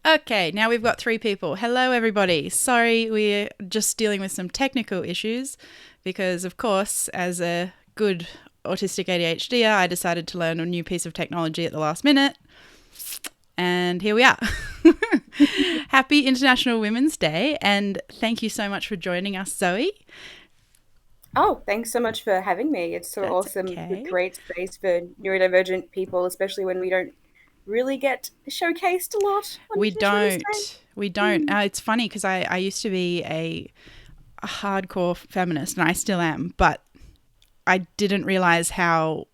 Okay, now we've got 3 people. Hello, everybody. Sorry, we're just dealing with some technical issues because, of course, as a good autistic ADHDer, I decided to learn a new piece of technology at the last minute. And here we are. Happy International Women's Day, and thank you so much for joining us, Zoe. Oh, thanks so much for having me. It's so That's awesome. A okay. great space for neurodivergent people, especially when we don't really get showcased a lot on We International Women's Day. don't. We don't. Mm. It's funny because I used to be a hardcore feminist, and I still am, but I didn't realize how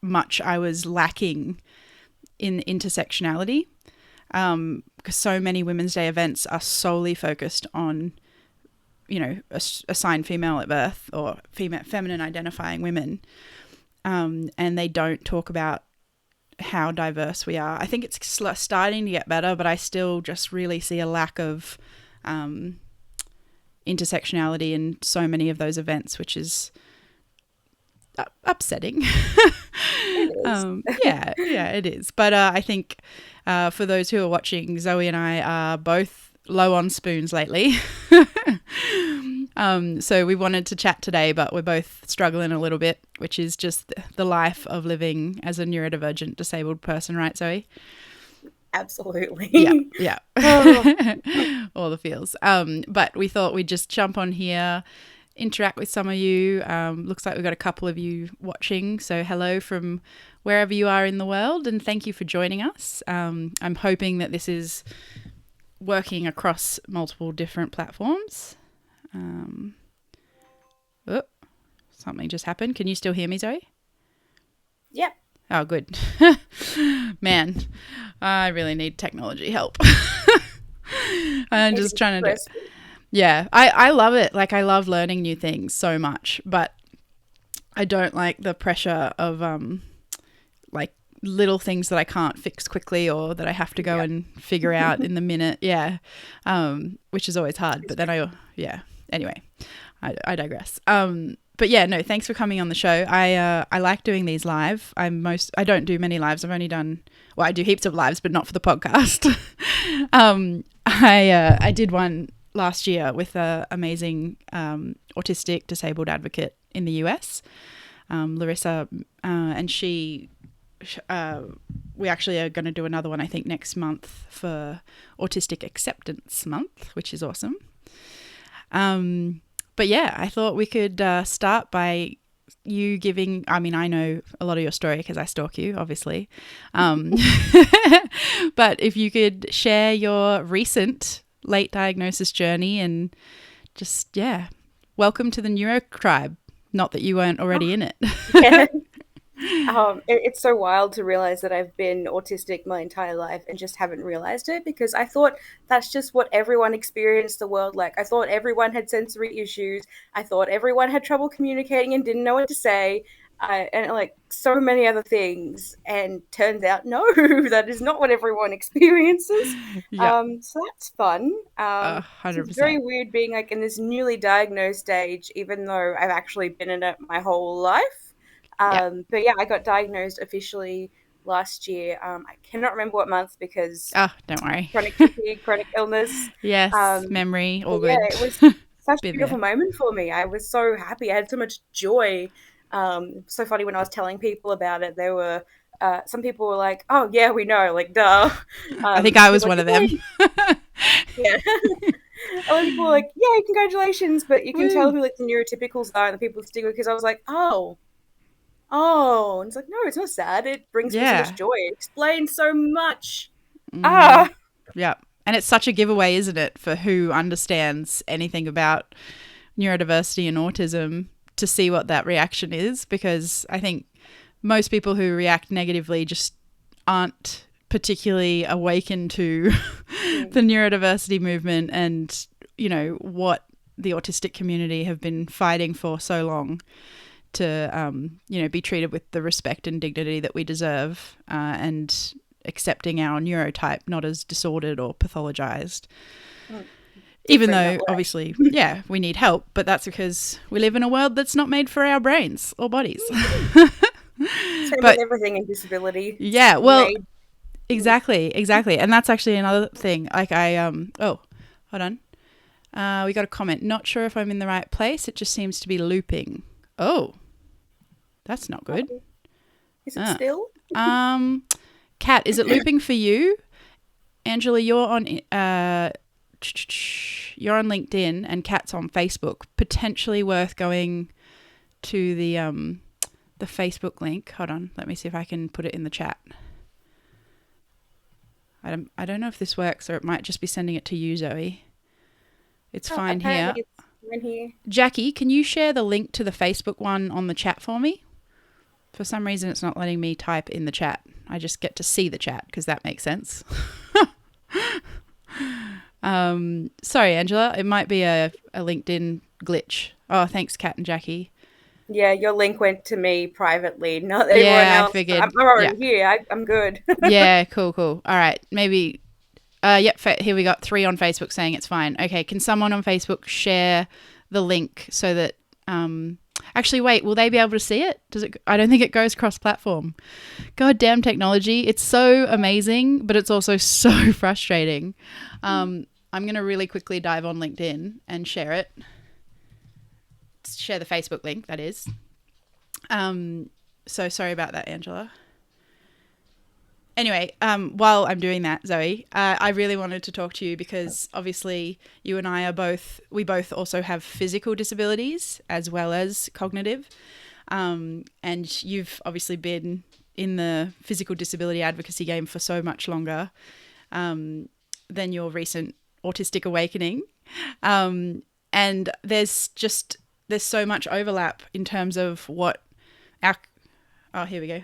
much I was lacking in intersectionality, because so many Women's Day events are solely focused on, assigned female at birth or feminine identifying women, and they don't talk about how diverse we are. I think it's starting to get better, but I still just really see a lack of intersectionality in so many of those events, which is upsetting. It is. Yeah, it is. But I think for those who are watching, Zoe and I are both low on spoons lately. So we wanted to chat today, but we're both struggling a little bit, which is just the life of living as a neurodivergent disabled person, right, Zoe? Yeah, Absolutely. yeah. Oh, All the feels. But we thought we'd just jump on here, interact with some of you. Looks like we've got a couple of you watching. So hello from wherever you are in the world, and thank you for joining us. I'm hoping that this is working across multiple different platforms. Oh, something just happened. Can you still hear me, Zoe? yeah. Oh, good. Man, I really need technology help. I'm It just is trying to do. stressful. Yeah, I love it. Like, I love learning new things so much, but I don't like the pressure of like little things that I can't fix quickly or that I have to go Yeah. and figure out in the minute. Yeah, which is always hard. But then yeah. Anyway, I digress. But yeah, no, thanks for coming on the show. I like doing these live. I don't do many lives. I do heaps of lives, but not for the podcast. I did one last year with a amazing autistic disabled advocate in the US, Larissa, and we actually are going to do another one, I think, next month for Autistic Acceptance Month, which is awesome. But yeah, I thought we could start by you giving, I mean, I know a lot of your story because I stalk you, obviously. But if you could share your recent late diagnosis journey and just, yeah, welcome to the neuro tribe. Not that you weren't already in it. Yeah. It's so wild to realize that I've been autistic my entire life and just haven't realized it because I thought that's just what everyone experienced the world like. I thought everyone had sensory issues. I thought everyone had trouble communicating and didn't know what to say. And like so many other things. And turns out, no, that is not what everyone experiences. Yeah, So that's fun. It's very 100%. weird being like in this newly diagnosed stage, even though I've actually been in it my whole life. Yeah. But yeah, I got diagnosed officially last year. I cannot remember what month because Oh, don't worry. chronic fatigue, chronic illness. Yes, Um, memory, but all yeah, good. it was such a Been there. beautiful moment for me. I was so happy. I had so much joy. So funny when I was telling people about it, they were some people were like, "Oh yeah, we know," like duh. I think I People was were like, one of them. yeah. Other people were like, "Yay, congratulations!" But you can tell Woo. who like the neurotypicals are and the people with stigma because I was like, "Oh, oh," and it's like, no, it's not sad. It brings me so much Yeah. joy. It explains so much. Mm, Ah, yeah. And it's such a giveaway, isn't it, for who understands anything about neurodiversity and autism to see what that reaction is? Because I think most people who react negatively just aren't particularly awakened to mm, the neurodiversity movement and, what the autistic community have been fighting for so long to, be treated with the respect and dignity that we deserve, and accepting our neurotype not as disordered or pathologized. mm, Even different that though, way. obviously, yeah, we need help, but that's because we live in a world that's not made for our brains or bodies. Same with But everything in disability. It's yeah, well, made. Exactly. And that's actually another thing. Like oh, hold on. We got a comment. Not sure if I'm in the right place. It just seems to be looping. Oh, that's not good. Is it still? Kat, is it looping for you? Angela, you're on LinkedIn and Kat's on Facebook. Potentially worth going to the Facebook link. Hold on, let me see if I can put it in the chat. I don't know if this works, or it might just be sending it to you, Zoe. It's fine here. It's fine here. Jackie, can you share the link to the Facebook one on the chat for me? For some reason, it's not letting me type in the chat. I just get to see the chat because that makes sense. Sorry, Angela. It might be a LinkedIn glitch. Oh, thanks, Kat and Jackie. Yeah, your link went to me privately, not everyone else. I figured. I'm already here. I'm good. Yeah, cool. All right, maybe. Yep, here we got 3 on Facebook saying it's fine. Okay, can someone on Facebook share the link so that... Actually, wait, will they be able to see it? I don't think it goes cross-platform. God damn technology. It's so amazing, but it's also so frustrating. I'm going to really quickly dive on LinkedIn and share it. Share the Facebook link, that is. So sorry about that, Angela. Anyway, while I'm doing that, Zoe, I really wanted to talk to you because obviously you and I we both also have physical disabilities as well as cognitive. And you've obviously been in the physical disability advocacy game for so much longer than your recent autistic awakening. And there's so much overlap in terms of what here we go.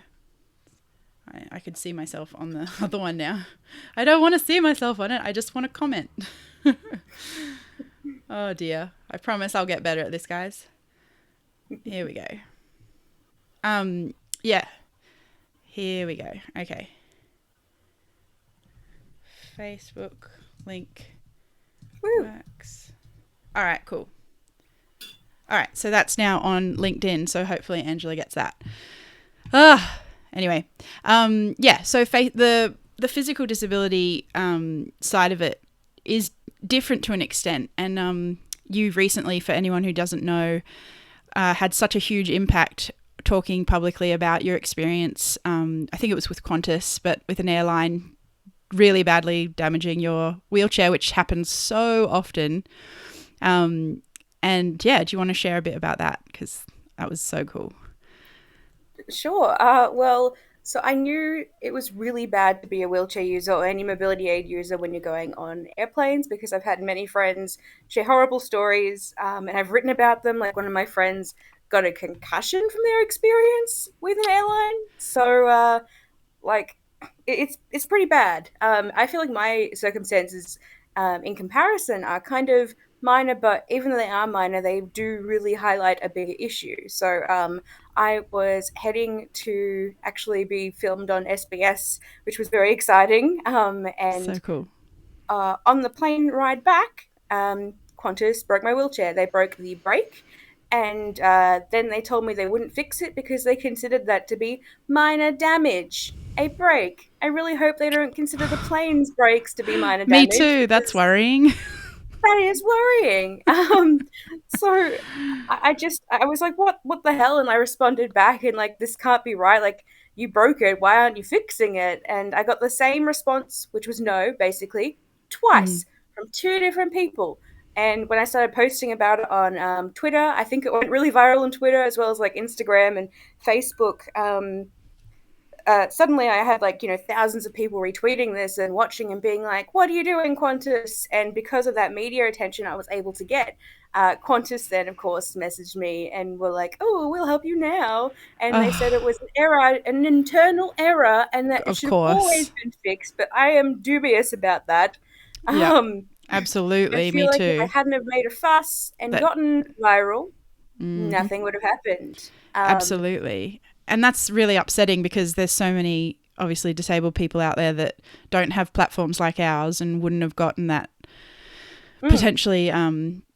I could see myself on the other one now. I don't want to see myself on it. I just want to comment. Oh dear. I promise I'll get better at this, guys. Here we go. Yeah. Here we go. Okay. Facebook link works. All right, cool. All right, so that's now on LinkedIn, so hopefully Angela gets that. Anyway, so the physical disability side of it is different to an extent. And you recently, for anyone who doesn't know, had such a huge impact talking publicly about your experience. I think it was with Qantas, but with an airline really badly damaging your wheelchair, which happens so often. And yeah, do you want to share a bit about that? Because that was so cool. Sure. Well, so I knew it was really bad to be a wheelchair user or any mobility aid user when you're going on airplanes because I've had many friends share horrible stories and I've written about them. Like one of my friends got a concussion from their experience with an airline. So, it's pretty bad. I feel like my circumstances in comparison are kind of minor, but even though they are minor, they do really highlight a bigger issue. So I was heading to actually be filmed on SBS, which was very exciting. And so cool. On the plane ride back, Qantas broke my wheelchair. They broke the brake. And then they told me they wouldn't fix it because they considered that to be minor damage. A brake. I really hope they don't consider the plane's brakes to be minor damage. Me too. That's worrying. That is worrying. So I was like, what the hell? And I responded back and like, this can't be right. Like, you broke it. Why aren't you fixing it? And I got the same response, which was no, basically, twice from 2 different people. And when I started posting about it on Twitter, I think it went really viral on Twitter as well as like Instagram and Facebook. Suddenly I had thousands of people retweeting this and watching and being like, what are you doing, Qantas? And because of that media attention I was able to get, Qantas then, of course, messaged me and were like, oh, we'll help you now. And they said it was an error, an internal error, and that it should have always been fixed. But I am dubious about that. Yep. Absolutely, I feel me like too. If I hadn't have made a fuss and gotten viral, nothing would have happened. Absolutely. And that's really upsetting because there's so many, obviously, disabled people out there that don't have platforms like ours and wouldn't have gotten that potentially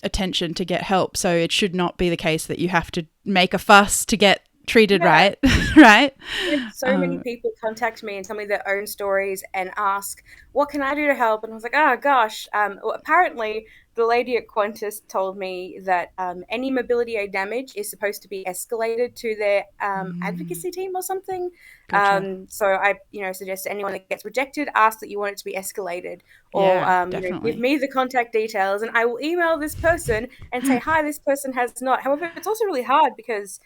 attention to get help. So it should not be the case that you have to make a fuss to get treated Yeah. right, right? Had so many people contact me and tell me their own stories and ask, "What can I do to help?" And I was like, "Oh gosh." Well, apparently, the lady at Qantas told me that any mobility aid damage is supposed to be escalated to their advocacy team or something. Gotcha. So I, suggest to anyone that gets rejected, ask that you want it to be escalated, or Yeah, give definitely. me the contact details, and I will email this person and say, "Hi, this person has not." However, it's also really hard because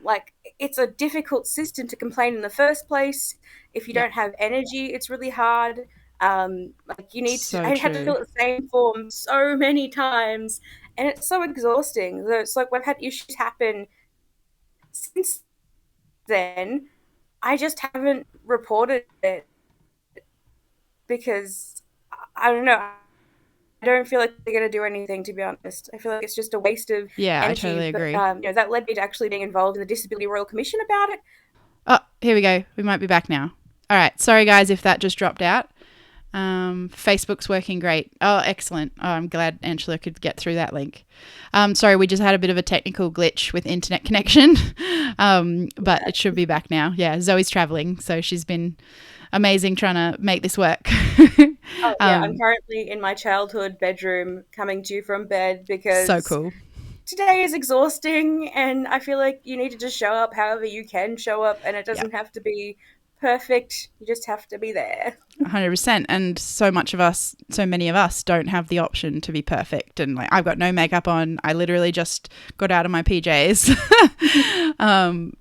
like it's a difficult system to complain in the first place. If you Yep. don't have energy, it's really hard. Like you need to, So I had to true. fill out the same form so many times, and it's so exhausting. It's like we've had issues happen since then. I just haven't reported it because I don't know. I don't feel like they're going to do anything, to be honest. I feel like it's just a waste of Yeah, I energy. totally But agree. that led me to actually being involved in the Disability Royal Commission about it. Oh, here we go. We might be back now. All right. Sorry, guys, if that just dropped out. Facebook's working great. Oh, excellent. Oh, I'm glad Angela could get through that link. Sorry, we just had a bit of a technical glitch with internet connection, but it should be back now. Yeah, Zoe's traveling, so she's been amazing trying to make this work. Oh yeah, I'm currently in my childhood bedroom coming to you from bed So because cool. today is exhausting and I feel like you need to just show up however you can show up and it Yeah. doesn't have to be perfect. You just have to be there. 100%. And so much of us, so many of us don't have the option to be perfect. And like, I've got no makeup on. I literally just got out of my PJs.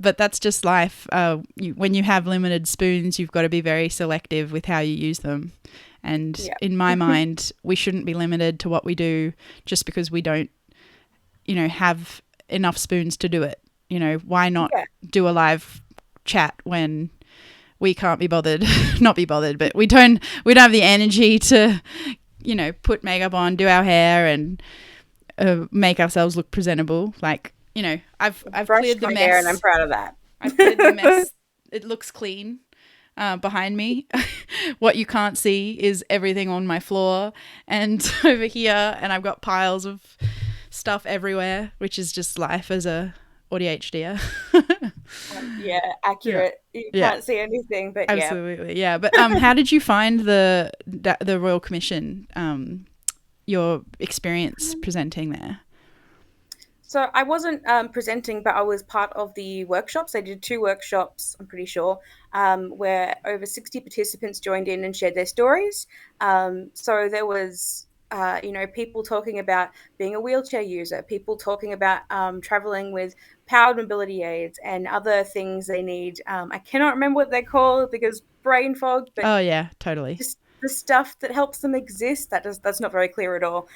But that's just life. When you have limited spoons, you've got to be very selective with how you use them. And Yeah. in my mind, we shouldn't be limited to what we do just because we don't, have enough spoons to do it. Why not Yeah. do a live chat when we can't be bothered, not be bothered, but we don't have the energy to, put makeup on, do our hair, and make ourselves look presentable. Like, I've cleared Brushed the my hair and I'm mess. proud of that. I've cleared the mess. It looks clean behind me. What you can't see is everything on my floor and over here, and I've got piles of stuff everywhere, which is just life as a ADHDer. Yeah, Yeah. accurate. You Yeah. can't see anything, but yeah. Absolutely, yeah. But how did you find the Royal Commission? Your experience presenting there? So I wasn't presenting, but I was part of the workshops. I did two workshops, I'm pretty sure, where over 60 participants joined in and shared their stories. So there was, people talking about being a wheelchair user, people talking about traveling with powered mobility aids and other things they need. I cannot remember what they're called because brain fog, but Oh yeah, totally. just the stuff that helps them exist. That's not very clear at all.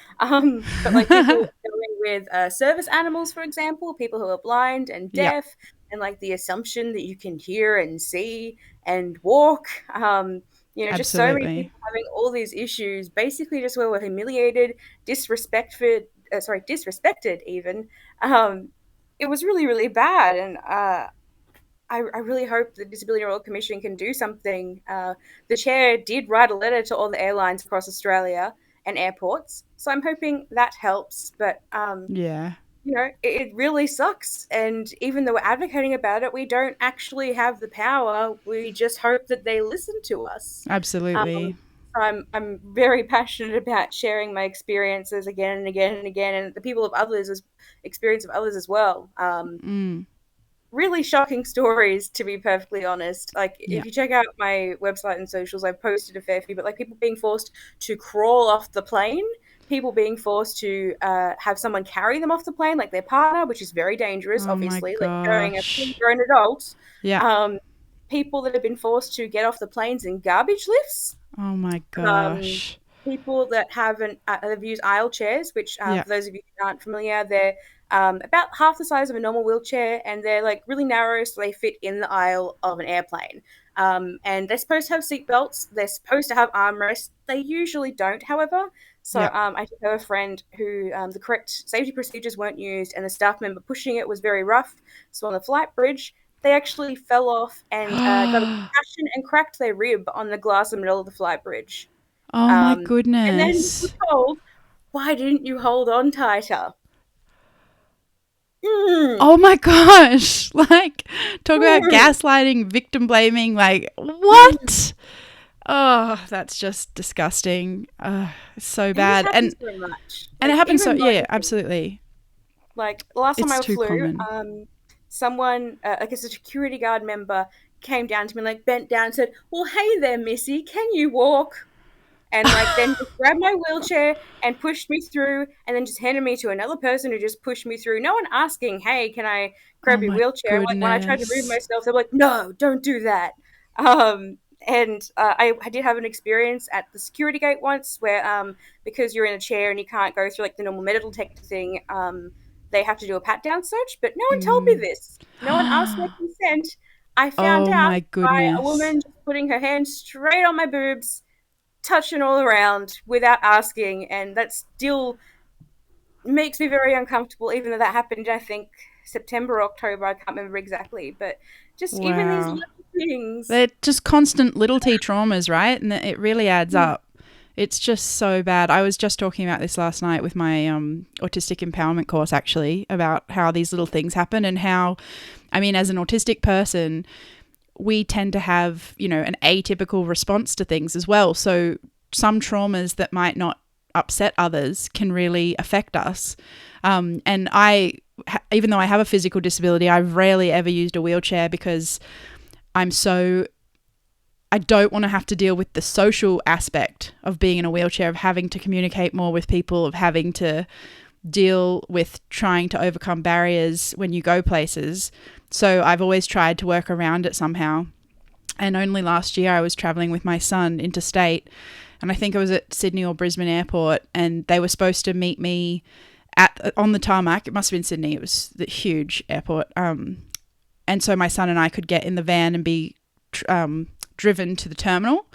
But like people dealing with service animals, for example, people who are blind and Yep, deaf, and like the assumption that you can hear and see and walk. Just so many absolutely. people having all these issues, basically just where we're humiliated, disrespected even. Um, it was really, really bad, and I really hope the Disability Royal Commission can do something. The chair did write a letter to all the airlines across Australia and airports, so I'm hoping that helps. But Yeah, it really sucks. And even though we're advocating about it, we don't actually have the power. We just hope that they listen to us. absolutely. I'm very passionate about sharing my experiences again and again and again, and the people of others' experience of others as well. Mm, Really shocking stories, to be perfectly honest. Like yeah. if you check out my website and socials, I've posted a fair few, but like people being forced to crawl off the plane, people being forced to have someone carry them off the plane, like their partner, which is very dangerous, Oh my obviously, like carrying a fully gosh. grown adult. Yeah. um, People that have been forced to get off the planes in garbage lifts. Oh my um, gosh. People that haven't have used aisle chairs, which Yeah. for those of you who aren't familiar, they're about half the size of a normal wheelchair, and they're like really narrow, so they fit in the aisle of an airplane. And they're supposed to have seat belts. They're supposed to have armrests. They usually don't, however. So Yep. I did have a friend who the correct safety procedures weren't used, and the staff member pushing it was very rough. So on the flight bridge, they actually fell off and got a concussion and cracked their rib on the glass in the middle of the flight bridge. Oh my Um, and then we're goodness. told, why didn't you hold on tighter? Oh my gosh. Like, talk about gaslighting, victim blaming. Like, what? Oh, that's just disgusting. It's so And this bad. happens so much. And it Like, happens so, even yeah, motorcycling. absolutely. Like, the last time It's I too flew, common. someone, I guess a security guard member, came down to me, like, bent down and said, "Well, hey there, Missy, can you walk?" And, like, then just grabbed my wheelchair and pushed me through, and then just handed me to another person who just pushed me through. No one asking, "Hey, can I Oh grab your my wheelchair?" And, like, when I tried to move goodness. myself, they were like, "No, don't do that." And I did have an experience at the security gate once where, because you're in a chair and you can't go through, like, the normal metal detector thing, they have to do a pat down search, but no one told me Mm. this. No one asked my consent. I found Oh out my by a goodness. woman just putting her hand straight on my boobs, touching all around without asking, and that still makes me very uncomfortable, even though that happened, I think, September, October, I can't remember exactly, but just even these Wow. little things. They're just constant little t traumas, right? And it really adds up. It's just so bad. I was just talking about this last night with my autistic empowerment course, actually, about how these little things happen and how, I mean, as an autistic person, we tend to have, an atypical response to things as well. So some traumas that might not upset others can really affect us. And even though I have a physical disability, I've rarely ever used a wheelchair because I'm so I don't want to have to deal with the social aspect of being in a wheelchair, of having to communicate more with people, of having to deal with trying to overcome barriers when you go places. So I've always tried to work around it somehow. And only last year I was traveling with my son interstate, and I think I was at Sydney or Brisbane airport, and they were supposed to meet me on the tarmac. It must have been Sydney. It was the huge airport. And so my son and I could get in the van and be driven to the terminal,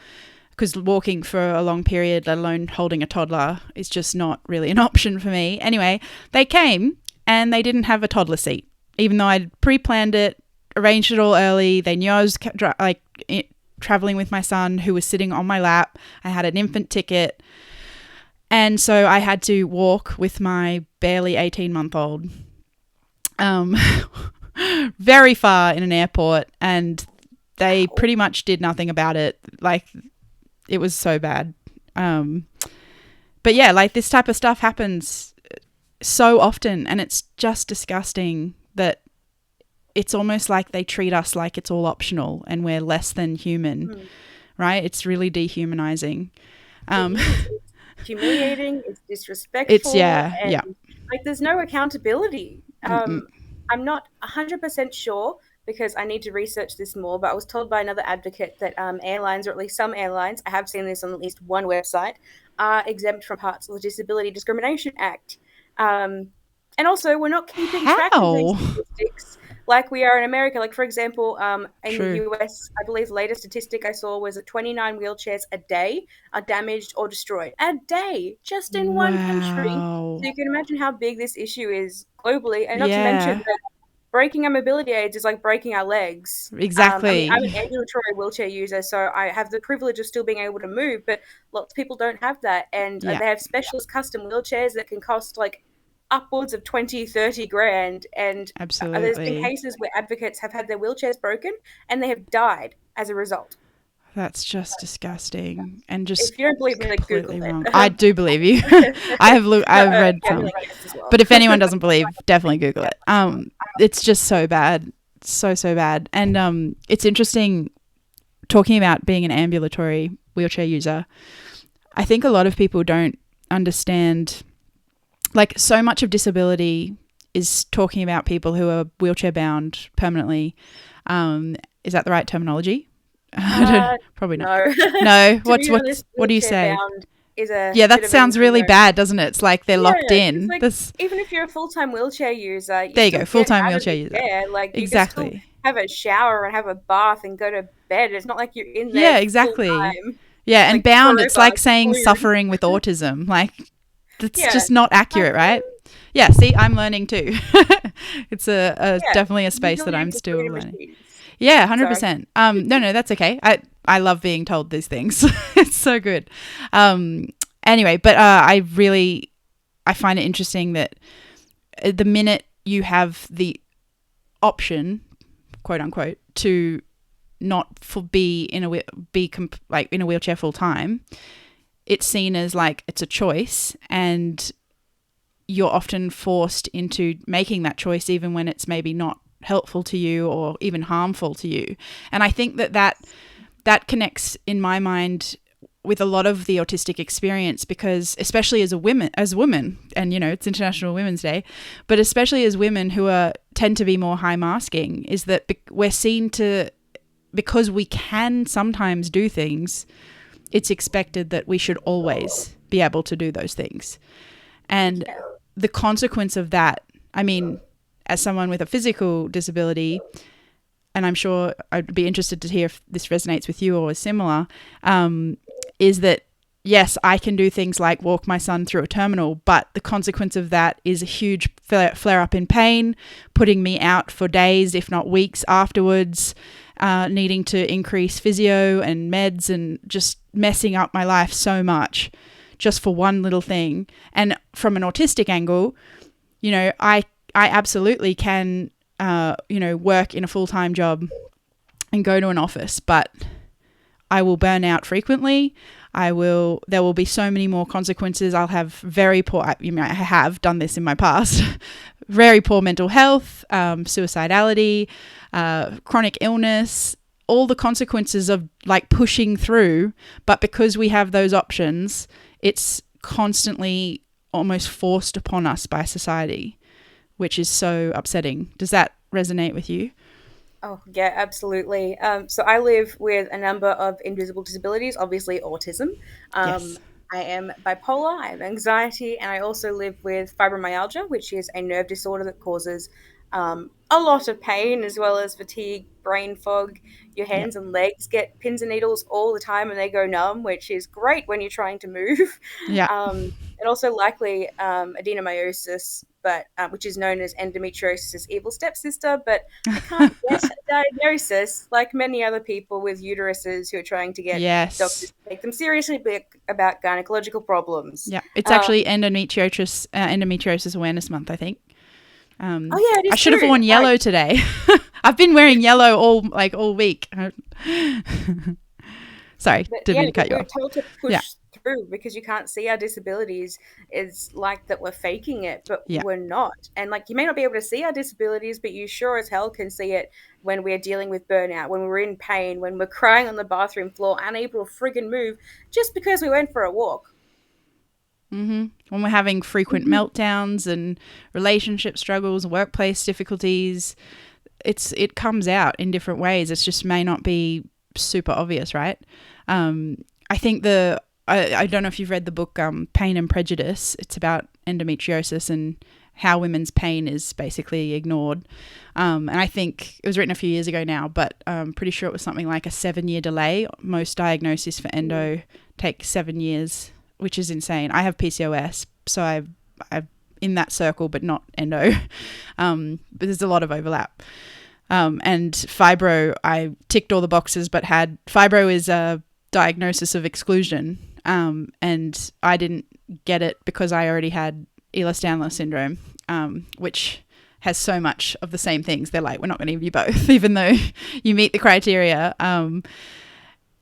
because walking for a long period, let alone holding a toddler, is just not really an option for me. Anyway, they came and they didn't have a toddler seat, even though I'd pre-planned it, arranged it all early. They knew I was traveling with my son, who was sitting on my lap. I had an infant ticket. And so I had to walk with my barely 18-month-old very far in an airport, and they pretty much did nothing about it. Like, it was so bad. But yeah, like, this type of stuff happens so often, and it's just disgusting that it's almost like they treat us like it's all optional and we're less than human, right? It's really dehumanizing. It's humiliating, it's It's, disrespectful, yeah, and yeah. like there's no accountability. Mm-mm. I'm not 100% sure because I need to research this more, but I was told by another advocate that airlines, or at least some airlines, I have seen this on at least one website, are exempt from parts of the Disability Discrimination Act. And also, we're not keeping track of these How? statistics like we are in America. Like, for example, in the True. US, I believe the latest statistic I saw was that 29 wheelchairs a day are damaged or destroyed. A day, just in one country. So Wow. you can imagine how big this issue is globally. And not to mention Yeah, that breaking our mobility aids is like breaking our legs. I mean, I'm exactly. an ambulatory wheelchair user, so I have the privilege of still being able to move, but lots of people don't have that. And Yeah, they have specialist custom wheelchairs that can cost like upwards of 20, 30 grand. And there's been absolutely. cases where advocates have had their wheelchairs broken and they have died as a result. That's just disgusting and just If you don't believe me, like, Google completely wrong. it. I do believe you. No, I've read yeah, some. like this as well. But if anyone doesn't believe, definitely Google it. It's just so bad. So bad. And it's interesting talking about being an ambulatory wheelchair user. I think a lot of people don't understand, like, so much of disability is talking about people who are wheelchair bound permanently. Is that the right terminology? Probably not. No. No. To be honest, What do you wheelchair say? bound is a Yeah, bit that of a sounds really misnomer. bad, doesn't it? It's like they're locked Yeah, because in. like This even if you're a full-time wheelchair user, you There you still go, get full-time out of wheelchair the user. chair. Like you can still Exactly. have a shower and have a bath and go to bed. It's not like you're in there Yeah, full exactly. time, Yeah, and like bound, it's forever, like saying glued. suffering with autism. Like, that's Yeah. just not accurate, right? Yeah, see, I'm learning too. It's Yeah. definitely a space that Usually I'm use still the learning. machines. Yeah, Sorry. 100%. No, that's okay. I love being told these things. It's so good. Anyway, but I find it interesting that the minute you have the option, quote unquote, to not be in a wheelchair full time, it's seen as like it's a choice, and you're often forced into making that choice even when it's maybe not helpful to you or even harmful to you. And I think that connects in my mind with a lot of the autistic experience, because especially as women, and it's International Women's Day, but especially as women who tend to be more high masking, is that we're seen to, because we can sometimes do things, it's expected that we should always be able to do those things. And the consequence of that, I mean, as someone with a physical disability, and I'm sure I'd be interested to hear if this resonates with you or is similar, is that, yes, I can do things like walk my son through a terminal, but the consequence of that is a huge flare up in pain, putting me out for days, if not weeks afterwards, needing to increase physio and meds, and just messing up my life so much just for one little thing. And from an autistic angle, I absolutely can, work in a full-time job and go to an office, but I will burn out frequently. There will be so many more consequences. I'll have very poor, I have done this in my past, very poor mental health, suicidality, chronic illness, all the consequences of like pushing through. But because we have those options, it's constantly almost forced upon us by society, which is so upsetting. Does that resonate with you? Oh, yeah, absolutely. So I live with a number of invisible disabilities, obviously autism. Yes. I am bipolar, I have anxiety, and I also live with fibromyalgia, which is a nerve disorder that causes a lot of pain, as well as fatigue, brain fog. Your Yep. hands and legs get pins and needles all the time and they go numb, which is great when you're trying to move. Yeah. And also likely adenomyosis, but which is known as endometriosis' evil stepsister. But I can't get a diagnosis like many other people with uteruses who are trying to get doctors Yes. to take them seriously about gynecological problems. Yeah. It's actually endometriosis awareness month, I think. Oh yeah, it I is should have too. worn yellow today. I've been wearing yellow all week. Sorry, But didn't yeah, mean to cut you we're off. told to Yeah. push through because you can't see our disabilities. It's like that we're faking it, but Yeah. we're not. And like you may not be able to see our disabilities, but you sure as hell can see it when we're dealing with burnout, when we're in pain, when we're crying on the bathroom floor, unable to friggin' move just because we went for a walk. When we're having frequent meltdowns and relationship struggles, workplace difficulties, it comes out in different ways. It just may not be super obvious, right? I think I don't know if you've read the book Pain and Prejudice. It's about endometriosis and how women's pain is basically ignored. And I think it was written a few years ago now, but I'm pretty sure it was something like a 7-year delay. Most diagnoses for endo take 7 years, which is insane. I have PCOS, so I've in that circle, but not endo. But there's a lot of overlap. And fibro, I ticked all the boxes, but fibro is a diagnosis of exclusion. And I didn't get it because I already had Ehlers-Danlos syndrome, which has so much of the same things. They're like, we're not going to give you both, even though you meet the criteria.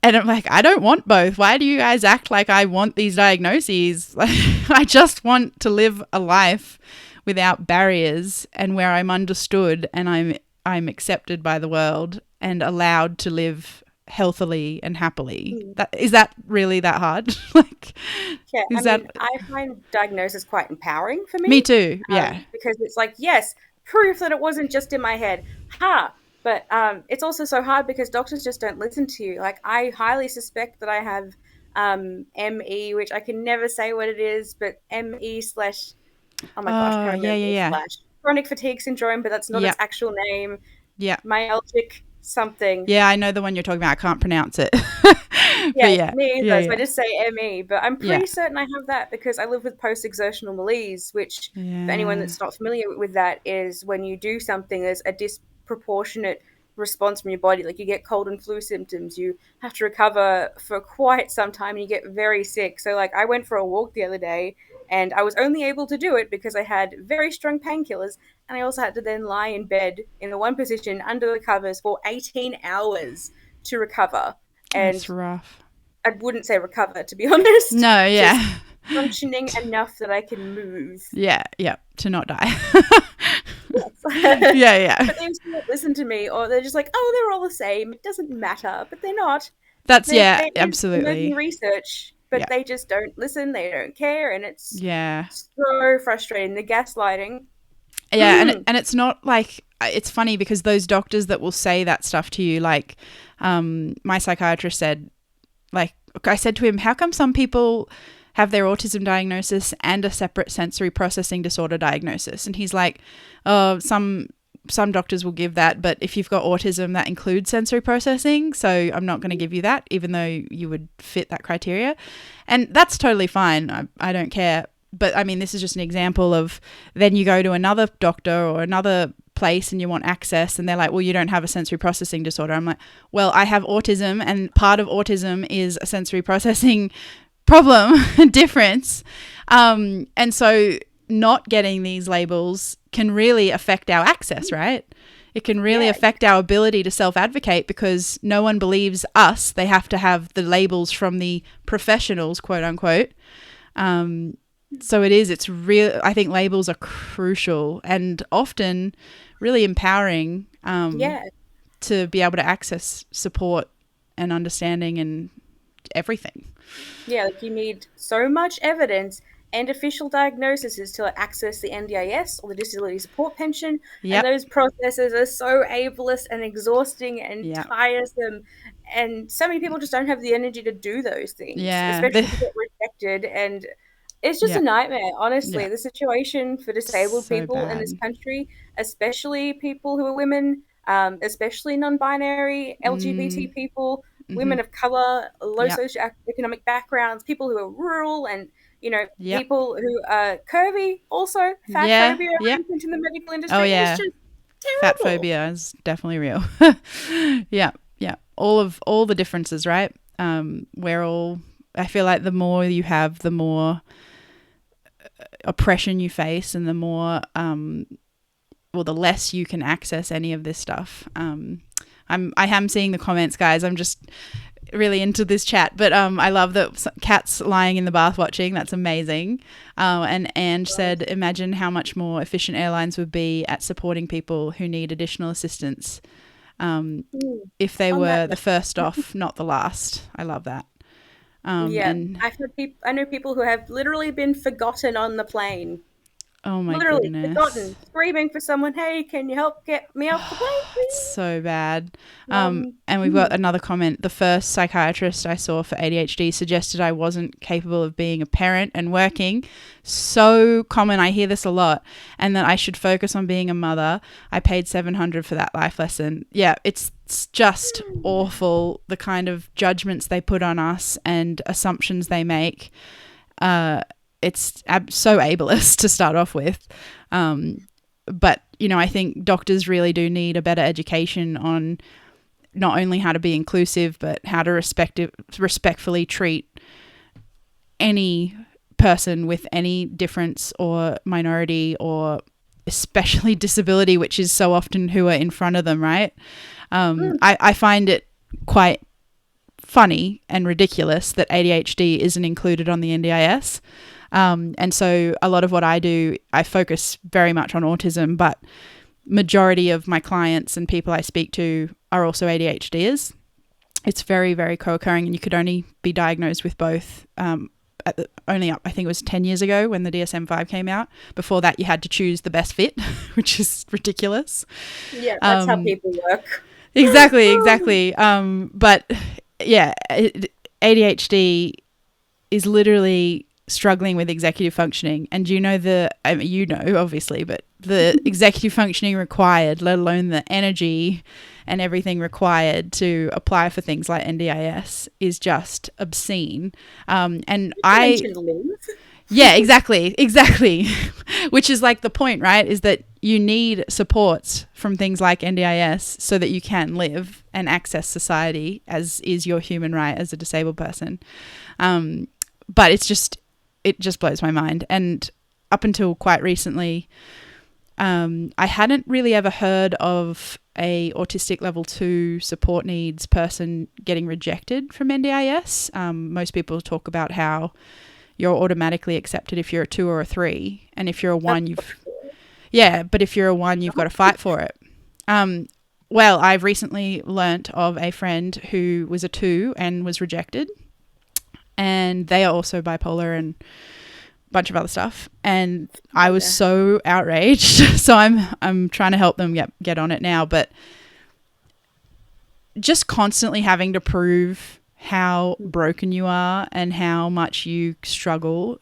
And I'm like, I don't want both. Why do you guys act like I want these diagnoses? Like, I just want to live a life without barriers and where I'm understood and I'm accepted by the world and allowed to live healthily and happily. Is that really that hard? Yeah, I find diagnosis quite empowering for me. Me too. Yeah. Because it's like, yes, proof that it wasn't just in my head. Ha! But it's also so hard because doctors just don't listen to you. Like, I highly suspect that I have ME, which I can never say what it is, but ME slash, oh my gosh, I Oh, can't yeah, remember yeah, the yeah. slash. Chronic fatigue syndrome, but that's not Yeah. its actual name. Yeah. Myalgic something. Yeah, I know the one you're talking about. I can't pronounce it. Yeah, But yeah. me either. Yeah, So I yeah. just say ME, but I'm Yeah. pretty certain I have that because I live with post-exertional malaise, which for anyone Yeah. that's not familiar with that is when you do something, there's a disproportionate response from your body. Like you get cold and flu symptoms, you have to recover for quite some time, and you get very sick. So like I went for a walk the other day, And I was only able to do it because I had very strong painkillers, and I also had to then lie in bed in the one position under the covers for 18 hours to recover. That's And rough. I wouldn't say recover, to be honest. No, Just yeah. functioning enough that I can move. Yeah, to not die. Yes. Yeah. But they still don't listen to me, or they're just like, oh, they're all the same. It doesn't matter. But they're not. That's, There is emerging absolutely. research, but Yeah. they just don't listen. They don't care, and it's Yeah. so frustrating. The gaslighting. Yeah, and it's not like, it's funny because those doctors that will say that stuff to you, like my psychiatrist said, like, I said to him, how come some people have their autism diagnosis and a separate sensory processing disorder diagnosis? And he's like, oh, some doctors will give that, but if you've got autism, that includes sensory processing, so I'm not going to give you that, even though you would fit that criteria. And that's totally fine. I don't care. But I mean, this is just an example of, then you go to another doctor or another place and you want access, and they're like, well, you don't have a sensory processing disorder. I'm like, well, I have autism, and part of autism is a sensory processing problem difference. And so not getting these labels can really affect our access, right? It can really affect our ability to self-advocate, because no one believes us. They have to have the labels from the professionals, quote unquote. So it's real. I think labels are crucial and often really empowering to be able to access support and understanding and everything. Yeah, like you need so much evidence and official diagnoses to access the NDIS or the disability support pension. Yep. And those processes are so ableist and exhausting and tiresome. And so many people just don't have the energy to do those things, especially to get rejected. And it's just a nightmare, honestly. The situation for disabled people in this country, especially people who are women, especially non-binary, LGBT people, women of color, low socioeconomic backgrounds, people who are rural, and people who are curvy, also fat phobia rampant in the medical industry. Oh yeah, it's just terrible. Fat phobia is definitely real. Yeah. All the differences, right? I feel like the more you have, the more oppression you face, and the more the less you can access any of this stuff. I am seeing the comments, guys. I'm just really into this chat, but I love that Kat's lying in the bath watching. That's amazing. And Ange said, imagine how much more efficient airlines would be at supporting people who need additional assistance if they were the first off, not the last. I love that. And I know people who have literally been forgotten on the plane. Oh my literally goodness. Forgotten, screaming for someone, hey, can you help get me off the plane, please? It's so bad. And we've got another comment. The first psychiatrist I saw for ADHD suggested I wasn't capable of being a parent and working. So common. I hear this a lot. And that I should focus on being a mother. I paid $700 for that life lesson. Yeah, it's just awful, the kind of judgments they put on us and assumptions they make. It's so ableist to start off with. But, I think doctors really do need a better education on not only how to be inclusive, but how to respectfully treat any person with any difference or minority, or especially disability, which is so often who are in front of them, right? I find it quite funny and ridiculous that ADHD isn't included on the NDIS. And so a lot of what I do, I focus very much on autism, but majority of my clients and people I speak to are also ADHDers. It's very, very co-occurring, and you could only be diagnosed with both only up, I think it was 10 years ago when the DSM-5 came out. Before that, you had to choose the best fit, which is ridiculous. Yeah, that's how people work. Exactly. But yeah, ADHD is literally struggling with executive functioning. And obviously, but the executive functioning required, let alone the energy and everything required to apply for things like NDIS, is just obscene. Yeah, exactly. Which is like the point, right? Is that you need supports from things like NDIS so that you can live and access society, as is your human right as a disabled person. But it's just it just blows my mind. And up until quite recently, I hadn't really ever heard of a autistic level 2 support needs person getting rejected from NDIS. Most people talk about how you're automatically accepted if you're a 2 or a 3, and if you're a 1, but if you're a 1, you've got to fight for it. Well, I've recently learnt of a friend who was a 2 and was rejected, and they are also bipolar and bunch of other stuff, and I was so outraged. So I'm trying to help them get on it now, but just constantly having to prove how broken you are and how much you struggle,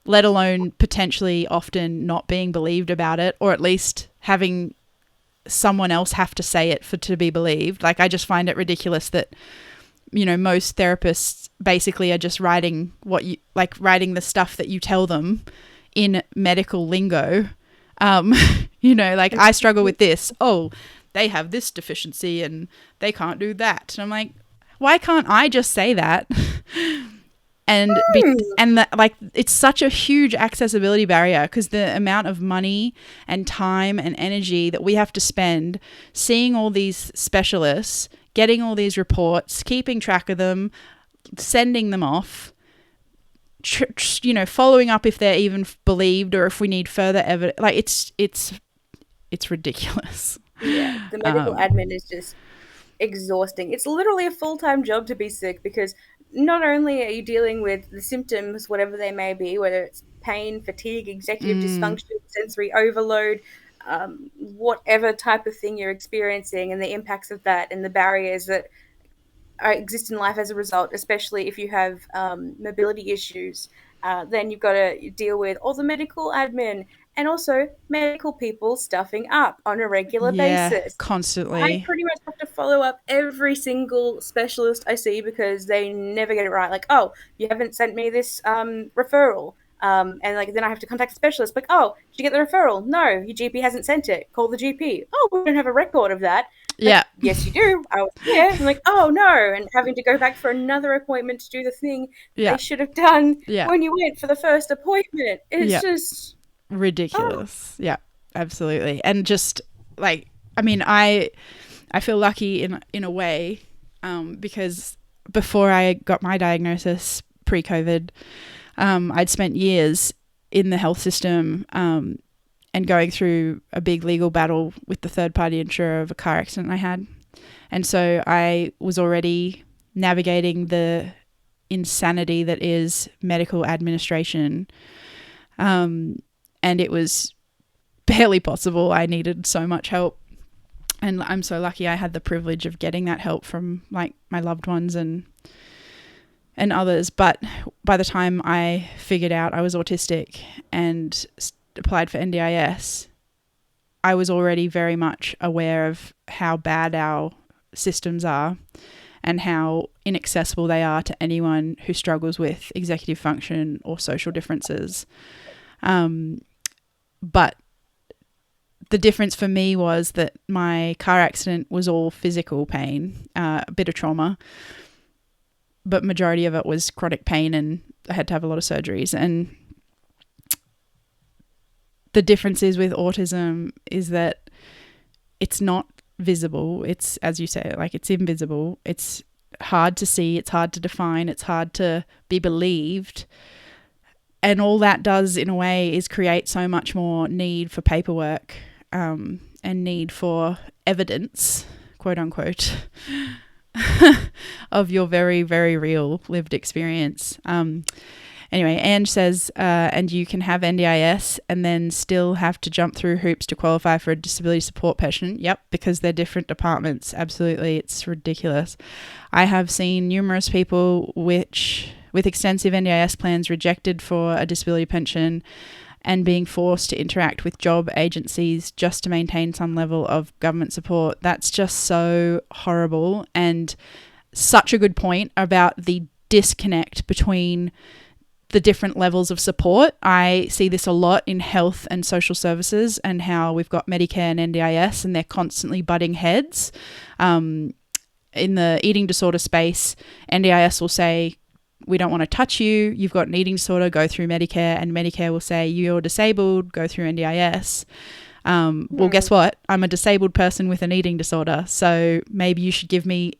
let alone potentially often not being believed about it, or at least having someone else have to say it to be believed. Like, I just find it ridiculous that, you know, most therapists basically are just writing writing the stuff that you tell them in medical lingo. You know, like, I struggle with this. Oh, they have this deficiency and they can't do that. And I'm like, why can't I just say that? And it's such a huge accessibility barrier, because the amount of money and time and energy that we have to spend seeing all these specialists, getting all these reports, keeping track of them, sending them off, you know, following up if they're even believed or if we need further evidence. Like, it's ridiculous. Yeah, the medical admin is just exhausting. It's literally a full-time job to be sick, because not only are you dealing with the symptoms, whatever they may be, whether it's pain, fatigue, executive dysfunction, sensory overload, whatever type of thing you're experiencing, and the impacts of that and the barriers that exist in life as a result, especially if you have mobility issues, then you've got to deal with all the medical admin and also medical people stuffing up on a regular basis. Constantly. I pretty much have to follow up every single specialist I see because they never get it right. Like, oh, you haven't sent me this referral. And like, then I have to contact the specialist. Like, oh, did you get the referral? No, your GP hasn't sent it. Call the GP. Oh, we don't have a record of that. Like, yes, you do. I was here. I'm like, oh no, and having to go back for another appointment to do the thing they should have done when you went for the first appointment. It's just ridiculous. Yeah, absolutely. And just like, I mean, I feel lucky in a way, because before I got my diagnosis pre-COVID, I'd spent years in the health system, and going through a big legal battle with the third-party insurer of a car accident I had. And so I was already navigating the insanity that is medical administration, and it was barely possible. I needed so much help. And I'm so lucky I had the privilege of getting that help from like my loved ones and others. But by the time I figured out I was autistic and applied for NDIS, I was already very much aware of how bad our systems are and how inaccessible they are to anyone who struggles with executive function or social differences. But the difference for me was that my car accident was all physical pain, a bit of trauma, but majority of it was chronic pain, and I had to have a lot of surgeries. And the difference is with autism is that it's not visible. It's, as you say, like, it's invisible. It's hard to see. It's hard to define. It's hard to be believed. And all that does in a way is create so much more need for paperwork, and need for evidence, quote unquote, of your very, very real lived experience. Anyway, Ange says, and you can have NDIS and then still have to jump through hoops to qualify for a disability support pension. Yep, because they're different departments. Absolutely. It's ridiculous. I have seen numerous people with extensive NDIS plans rejected for a disability pension and being forced to interact with job agencies just to maintain some level of government support. That's just so horrible, and such a good point about the disconnect between the different levels of support. I see this a lot in health and social services, and how we've got Medicare and NDIS and they're constantly butting heads. In the eating disorder space, NDIS will say, we don't want to touch you. You've got an eating disorder, go through Medicare, and Medicare will say you're disabled, go through NDIS. Well, guess what? I'm a disabled person with an eating disorder, so maybe you should give me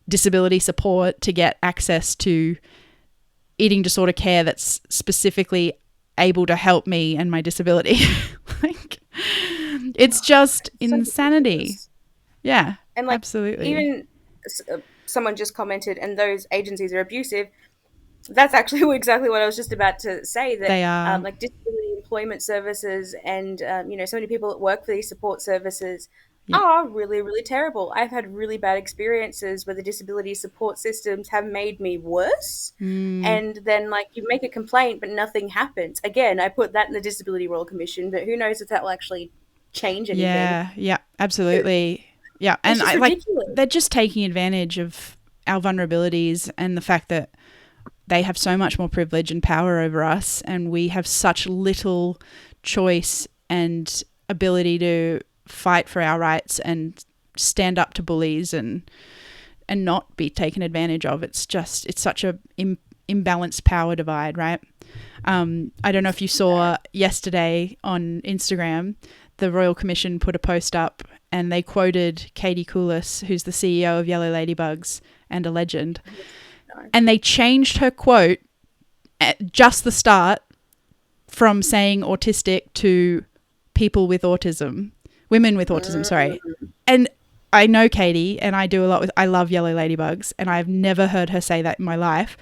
disability support to get access to eating disorder care that's specifically able to help me and my disability. Like, it's just insanity. Yeah, and like, absolutely. Even someone just commented, and those agencies are abusive. That's actually exactly what I was just about to say. That They are. like disability employment services and so many people that work for these support services are really, really terrible. I've had really bad experiences where the disability support systems have made me worse. And then like you make a complaint, but nothing happens. Again, I put that in the Disability Royal Commission, but who knows if that will actually change anything. Yeah, absolutely. Yeah, and It's just ridiculous. they're just taking advantage of our vulnerabilities and the fact that they have so much more privilege and power over us, and we have such little choice and ability to fight for our rights and stand up to bullies and not be taken advantage of. It's such a imbalanced power divide, right? I don't know if you saw yesterday on Instagram, the Royal Commission put a post up and they quoted Katie Coulis, who's the CEO of Yellow Ladybugs and a legend. And they changed her quote at just the start from saying autistic to people with autism, women with autism, sorry. And I know Katie, and I love Yellow Ladybugs, and I've never heard her say that in my life.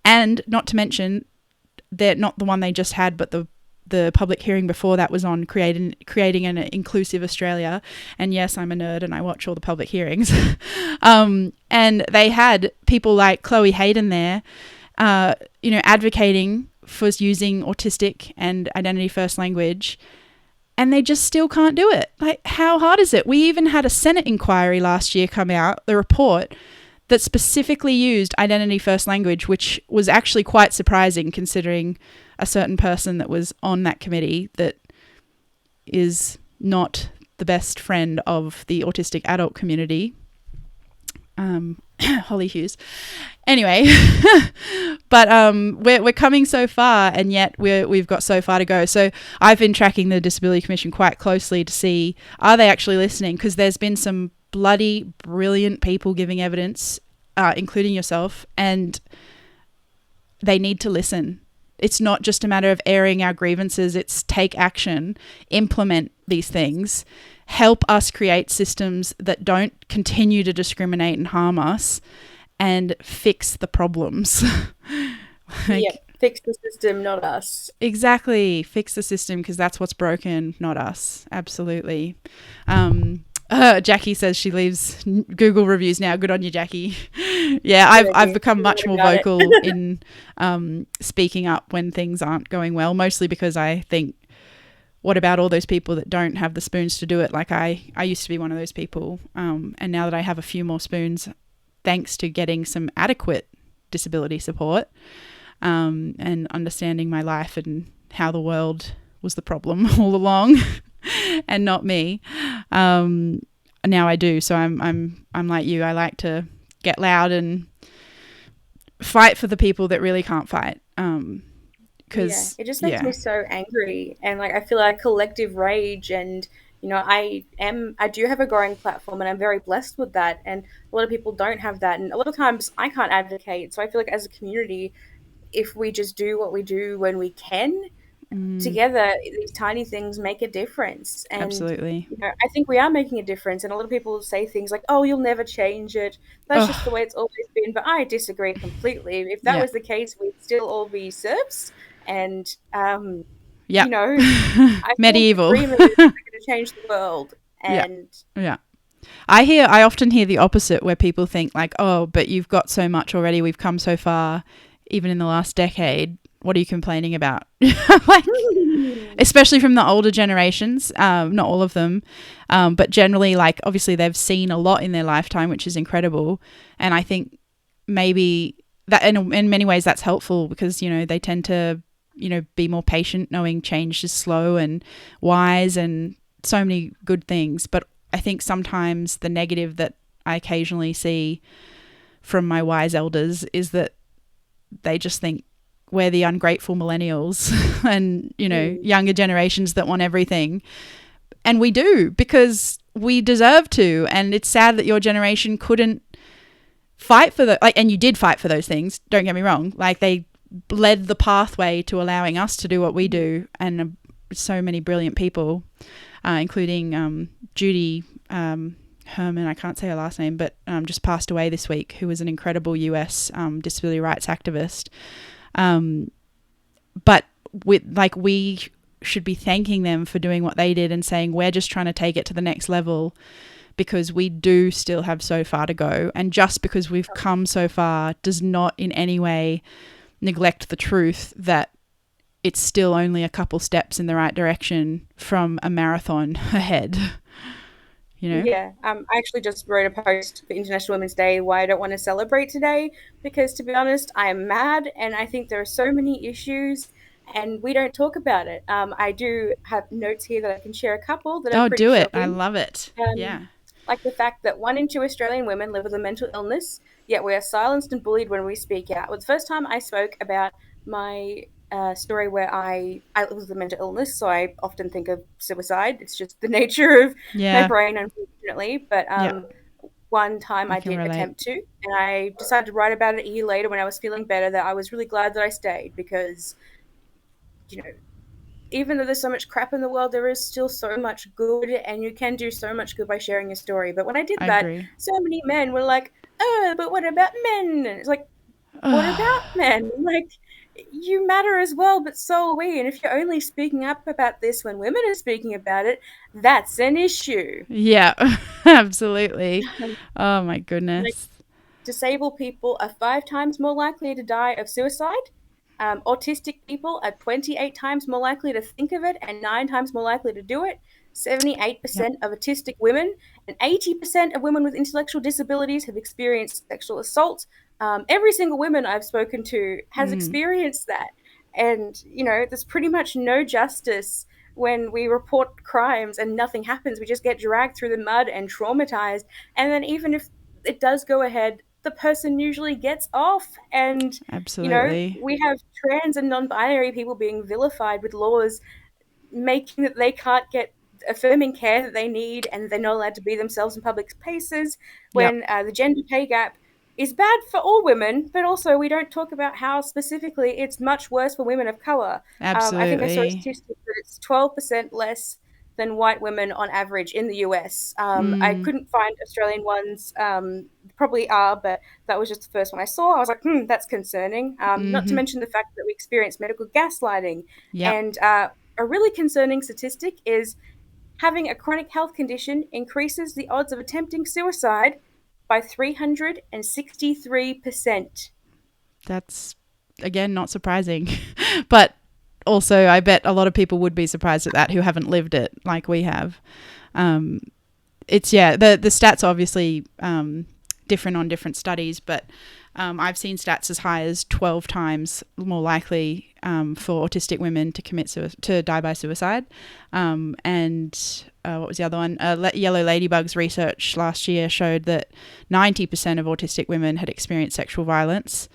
And not to mention, they're not the one they just had, but the public hearing before that was on creating an inclusive Australia. And yes, I'm a nerd and I watch all the public hearings. And they had people like Chloe Hayden there, advocating for using autistic and identity first language. And they just still can't do it. Like, how hard is it? We even had a Senate inquiry last year come out, the report, that specifically used identity first language, which was actually quite surprising considering a certain person that was on that committee that is not the best friend of the autistic adult community. Holly Hughes. Anyway, but we're coming so far, and yet we've got so far to go. So I've been tracking the Disability Commission quite closely to see, are they actually listening? Because there's been some bloody brilliant people giving evidence, including yourself, and they need to listen. It's not just a matter of airing our grievances, it's take action, implement these things, help us create systems that don't continue to discriminate and harm us, and fix the problems. Fix the system, not us. Exactly. Fix the system, because that's what's broken, not us. Absolutely. Jackie says she leaves Google reviews now. Good on you, Jackie. Yeah, I've become much more vocal in speaking up when things aren't going well, mostly because I think, what about all those people that don't have the spoons to do it? Like I used to be one of those people. And now that I have a few more spoons, thanks to getting some adequate disability support and understanding my life and how the world was the problem all along and not me. Now I do. So I'm like you. I like to get loud and fight for the people that really can't fight. It just makes me so angry, and like I feel like collective rage, and I do have a growing platform, and I'm very blessed with that, and a lot of people don't have that, and a lot of times I can't advocate. So I feel like as a community, if we just do what we do when we can together, these tiny things make a difference. And absolutely, I think we are making a difference, and a lot of people say things like, oh, you'll never change it, that's just the way it's always been. But I disagree completely. If that was the case, we'd still all be serfs. And I medieval are going to change the world. And I often hear the opposite, where people think like, oh, but you've got so much already, we've come so far even in the last decade, what are you complaining about? Like, especially from the older generations, not all of them, but generally, like, obviously they've seen a lot in their lifetime, which is incredible. And I think maybe that in many ways that's helpful, because they tend to be more patient, knowing change is slow and wise and so many good things. But I think sometimes the negative that I occasionally see from my wise elders is that they just think we're the ungrateful millennials and, you know, younger generations that want everything. And we do, because we deserve to. And it's sad that your generation couldn't fight for the, like, and you did fight for those things. Don't get me wrong. Like, they led the pathway to allowing us to do what we do. And so many brilliant people, including Judy Herman, I can't say her last name, but just passed away this week, who was an incredible US disability rights activist. But we should be thanking them for doing what they did and saying we're just trying to take it to the next level, because we do still have so far to go. And just because we've come so far does not in any way neglect the truth that it's still only a couple steps in the right direction from a marathon ahead. You know? Yeah, I actually just wrote a post for International Women's Day why I don't want to celebrate today, because to be honest, I am mad and I think there are so many issues and we don't talk about it. I do have notes here that I can share, a couple that are pretty do it. shocking. I love it. Yeah. Like the fact that 1 in 2 Australian women live with a mental illness, yet we are silenced and bullied when we speak out. It was the first time I spoke about my story where I was a mental illness, so I often think of suicide. It's just the nature of my brain, unfortunately. But one time I did attempt to, and I decided to write about it a year later when I was feeling better, that I was really glad that I stayed, because, you know, even though there's so much crap in the world, there is still so much good, and you can do so much good by sharing your story. But when I did that, so many men were like, oh, but what about men? And it's like, what about men? Like, you matter as well, but so are we. And if you're only speaking up about this when women are speaking about it, that's an issue. Yeah, absolutely. Oh my goodness. Like, disabled people are 5 times more likely to die of suicide. Autistic people are 28 times more likely to think of it and 9 times more likely to do it. 78% of autistic women and 80% of women with intellectual disabilities have experienced sexual assault. Every single woman I've spoken to has experienced that. And, you know, there's pretty much no justice when we report crimes and nothing happens. We just get dragged through the mud and traumatized. And then even if it does go ahead, the person usually gets off. And, absolutely, you know, we have trans and non-binary people being vilified with laws making that they can't get affirming care that they need, and they're not allowed to be themselves in public spaces, when the gender pay gap is bad for all women, but also we don't talk about how specifically it's much worse for women of color. Absolutely. I think I saw a statistic that it's 12% less than white women on average in the US. I couldn't find Australian ones, probably are, but that was just the first one I saw. I was like, that's concerning. Not to mention the fact that we experience medical gaslighting. And a really concerning statistic is having a chronic health condition increases the odds of attempting suicide by 363%. That's, again, not surprising. But also, I bet a lot of people would be surprised at that who haven't lived it like we have. It's, the stats are obviously different on different studies, but I've seen stats as high as 12 times more likely for autistic women to die by suicide. And what was the other one? Yellow Ladybug's research last year showed that 90% of autistic women had experienced sexual violence.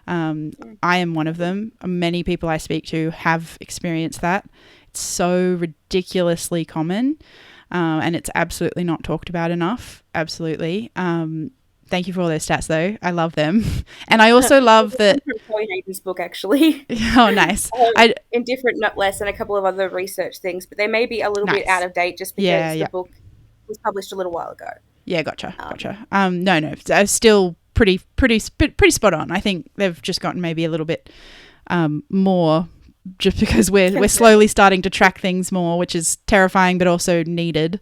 I am one of them. Many people I speak to have experienced that. It's so ridiculously common, and it's absolutely not talked about enough. Absolutely. Thank you for all those stats, though. I love them. And I also love that... Chloe Hayden's book, actually. Oh, nice. In different, not less, and a couple of other research things, but they may be a little bit out of date just because the book was published a little while ago. Yeah, gotcha. No. Still pretty spot on. I think they've just gotten maybe a little bit more, just because we're slowly starting to track things more, which is terrifying but also needed.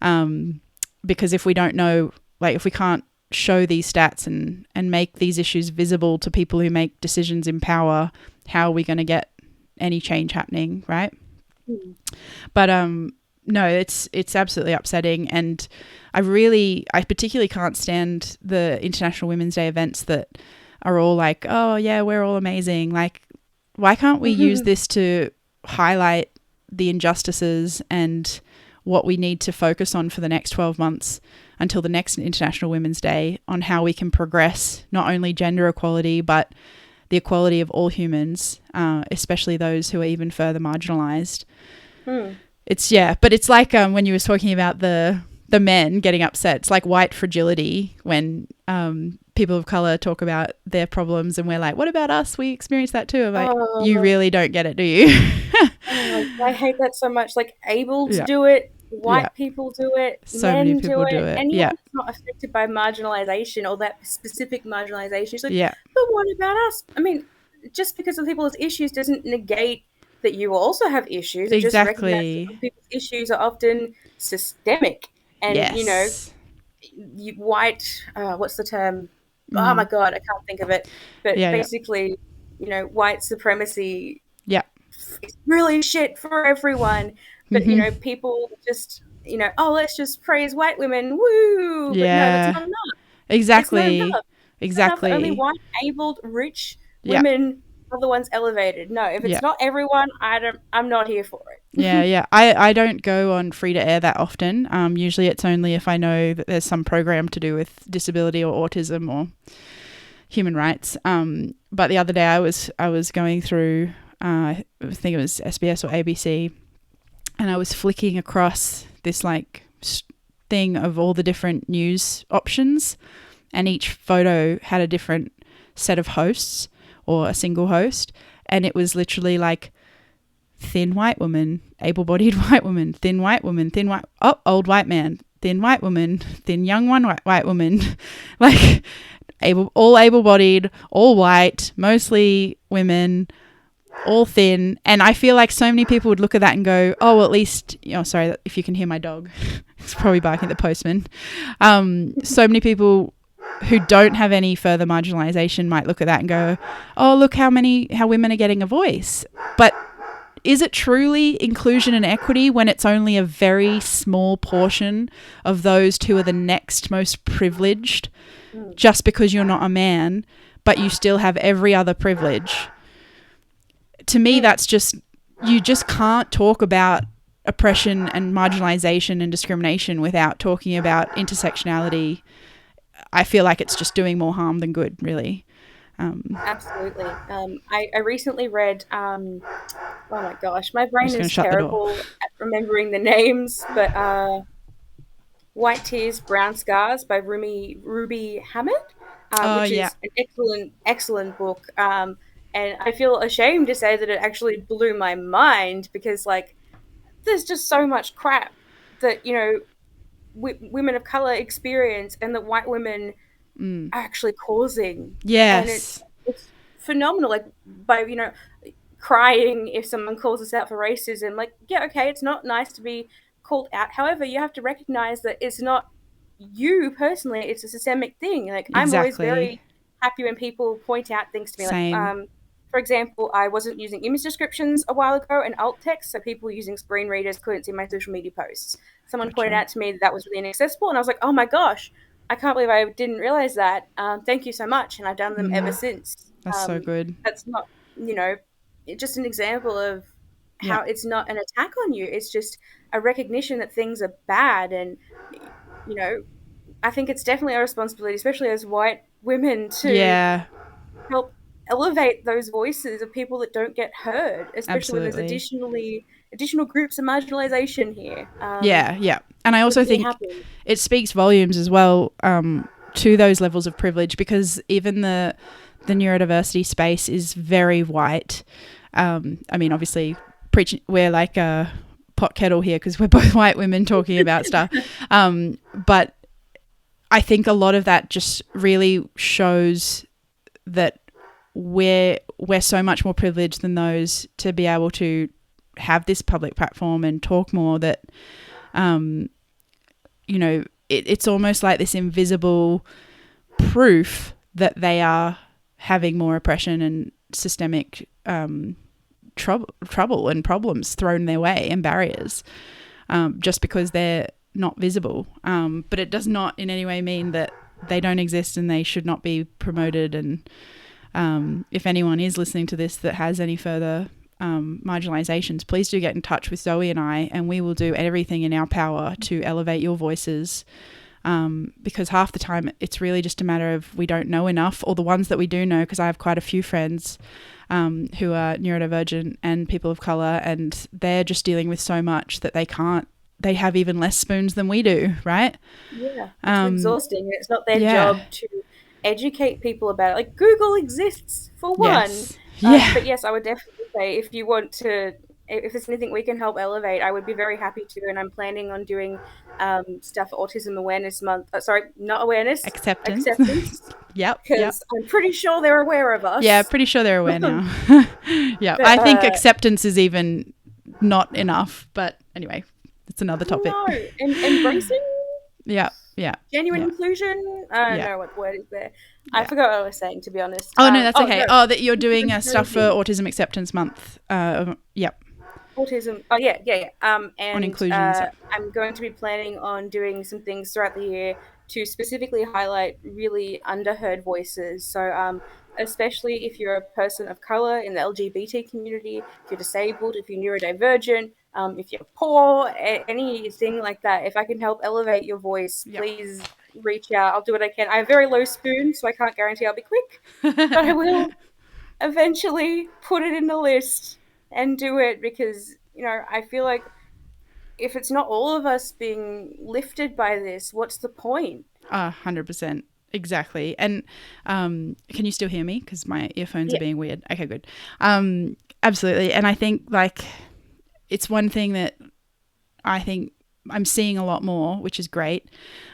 Because if we don't know, like if we can't show these stats and make these issues visible to people who make decisions in power, how are we going to get any change happening, right? But no, it's absolutely upsetting, and I particularly can't stand the International Women's Day events that are all like, oh yeah, we're all amazing. Like, why can't we use this to highlight the injustices and what we need to focus on for the next 12 months until the next International Women's Day, on how we can progress not only gender equality, but the equality of all humans, especially those who are even further marginalized. But it's like when you were talking about the men getting upset, it's like white fragility when people of color talk about their problems and we're like, what about us? We experience that too. I'm like, you really don't get it, do you? I hate that so much. Like, ableds do it, white people do it, so men many people do it. Anyone that's not affected by marginalization or that specific marginalization is like, Yeah. but what about us? I mean, just because of people's issues doesn't negate that you also have issues. It just recognizes that people's issues are often systemic. And, you know, white, what's the term? Oh my God, I can't think of it. But basically, you know, white supremacy is really shit for everyone. But, you know, people just, you know, oh, let's just praise white women. Woo! But no, that's not enough. Exactly. It's not enough. Exactly. It's not enough that only white, abled, rich women are the ones elevated. No, if it's not everyone, I'm not here for it. I don't go on free to air that often. Usually it's only if I know that there's some program to do with disability or autism or human rights. But the other day I was going through, I think it was SBS or ABC, and I was flicking across this like thing of all the different news options, and each photo had a different set of hosts or a single host, and it was literally like thin white woman, able-bodied white woman, thin white woman, old white man, thin white woman, thin young white woman, like all able-bodied, all white, mostly women, all thin. And I feel like so many people would look at that and go, oh, well, at least, you know, sorry if you can hear my dog, it's probably barking at the postman. So many people who don't have any further marginalization might look at that and go, oh, look how women are getting a voice. But is it truly inclusion and equity when it's only a very small portion of those who are the next most privileged, just because you're not a man, but you still have every other privilege? To me, that's just, you just can't talk about oppression and marginalization and discrimination without talking about intersectionality. I feel like it's just doing more harm than good, really. Absolutely. I recently read, oh my gosh, my brain is terrible at remembering the names, but White Tears, Brown Scars by Ruby Hammett, which is an excellent book. And I feel ashamed to say that it actually blew my mind, because, like, there's just so much crap that, you know, women of color experience and that white women are actually causing. Yes. And it's phenomenal. Like, by, you know, crying if someone calls us out for racism, like, yeah, okay, it's not nice to be called out. However, you have to recognize that it's not you personally, it's a systemic thing. Like, I'm always very happy when people point out things to me. Same. Like, for example, I wasn't using image descriptions a while ago and alt text, so people using screen readers couldn't see my social media posts. Someone pointed out to me that was really inaccessible, and I was like, oh my gosh, I can't believe I didn't realize that. Thank you so much, and I've done them ever since. That's so good. That's not, you know, just an example of how it's not an attack on you. It's just a recognition that things are bad, and, you know, I think it's definitely our responsibility, especially as white women, to help elevate those voices of people that don't get heard, especially when there's additional groups of marginalization here. And I also think it speaks volumes as well to those levels of privilege, because even the neurodiversity space is very white. I mean, obviously, we're like a pot kettle here because we're both white women talking about stuff. But I think a lot of that just really shows that we're so much more privileged than those to be able to have this public platform and talk more, that you know, it's almost like this invisible proof that they are having more oppression and systemic trouble and problems thrown their way and barriers, just because they're not visible. But it does not in any way mean that they don't exist and they should not be promoted. And if anyone is listening to this that has any further marginalizations, please do get in touch with Zoe and I, and we will do everything in our power to elevate your voices because half the time it's really just a matter of we don't know enough, or the ones that we do know, because I have quite a few friends who are neurodivergent and people of colour, and they're just dealing with so much that they have even less spoons than we do, right? Yeah, it's exhausting. It's not their yeah. job to educate people about it. Like, Google exists for one. Yes. Yeah. But yes, I would definitely say if you want to, if there's anything we can help elevate, I would be very happy to. And I'm planning on doing stuff for Autism Awareness Month. Sorry, not awareness, Acceptance. Yep. Because I'm pretty sure they're aware of us. Yeah, pretty sure they're aware now. Yeah, But, I think acceptance is even not enough. But anyway, it's another topic. No, embracing. Yeah. Genuine inclusion. I don't know what word is there. I forgot what I was saying, to be honest. Oh, no, that's okay. No. Oh, that you're doing stuff for Autism Acceptance Month. Yep. Autism. Oh, yeah. And on inclusion. I'm going to be planning on doing some things throughout the year to specifically highlight really underheard voices. So, especially if you're a person of color in the LGBT community, if you're disabled, if you're neurodivergent, if you're poor, anything like that. If I can help elevate your voice, please reach out. I'll do what I can. I have very low spoon, so I can't guarantee I'll be quick, but I will eventually put it in the list and do it, because, you know, I feel like if it's not all of us being lifted by this, what's the point? 100%. Exactly. And can you still hear me? Because my earphones are being weird. Okay, good. Absolutely. And I think, like, it's one thing that I think I'm seeing a lot more, which is great.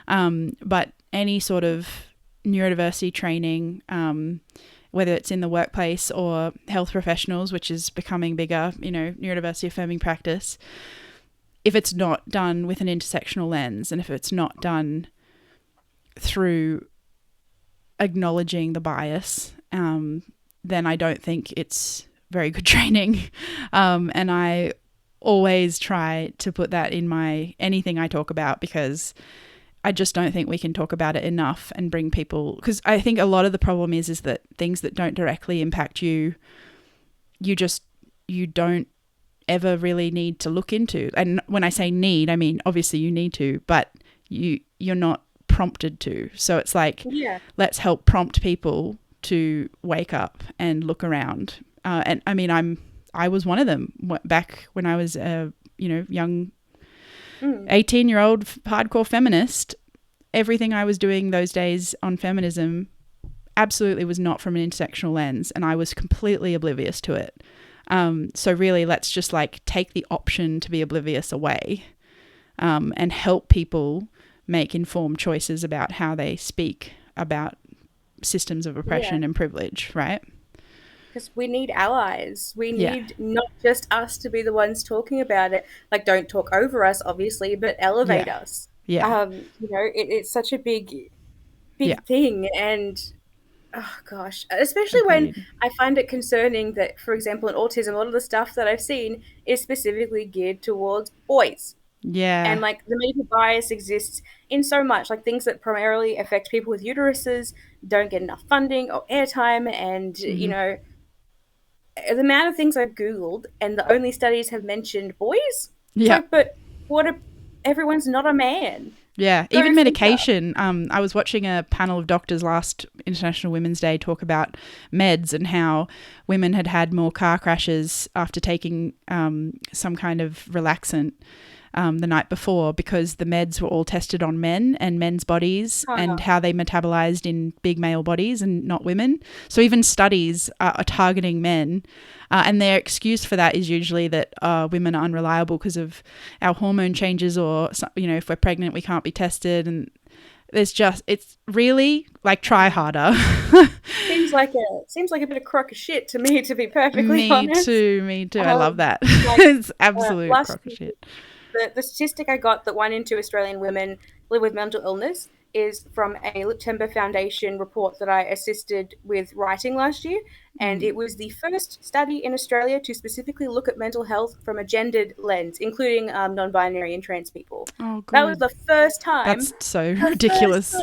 But any sort of neurodiversity training, whether it's in the workplace or health professionals, which is becoming bigger, you know, neurodiversity affirming practice, if it's not done with an intersectional lens, and if it's not done through acknowledging the bias, then I don't think it's very good training. And I always try to put that in anything I talk about, because I just don't think we can talk about it enough and bring people, because I think a lot of the problem is that things that don't directly impact you, you don't ever really need to look into. And when I say need, I mean, obviously you need to, but you're not prompted to. So it's like, let's help prompt people to wake up and look around. And I mean, I was one of them back when I was a young 18-year-old hardcore feminist. Everything I was doing those days on feminism absolutely was not from an intersectional lens, and I was completely oblivious to it. So really, let's just like take the option to be oblivious away, and help people make informed choices about how they speak about systems of oppression and privilege, right? Because we need allies. We need not just us to be the ones talking about it. Like, don't talk over us, obviously, but elevate us. Yeah. It's such a big thing. And, oh, gosh, especially when I find it concerning that, for example, in autism, a lot of the stuff that I've seen is specifically geared towards boys. Yeah. And, like, the medical bias exists in so much. Like, things that primarily affect people with uteruses don't get enough funding or airtime. And, you know, the amount of things I've Googled, and the only studies have mentioned boys. Yeah. So, but everyone's not a man. Yeah, even medication. I was watching a panel of doctors last International Women's Day talk about meds and how women had had more car crashes after taking some kind of relaxant the night before, because the meds were all tested on men and men's bodies and how they metabolized in big male bodies and not women. So even studies are targeting men, and their excuse for that is usually that women are unreliable because of our hormone changes, or, you know, if we're pregnant we can't be tested. And it's really like, try harder. Seems like a bit of crock of shit to me, to be perfectly honest. Me too. I love that. Like, it's absolute crock of shit. The statistic I got that 1 in 2 Australian women live with mental illness is from a Liptember Foundation report that I assisted with writing last year. And it was the first study in Australia to specifically look at mental health from a gendered lens, including non-binary and trans people. Oh, good. That was the first time. That's so ridiculous.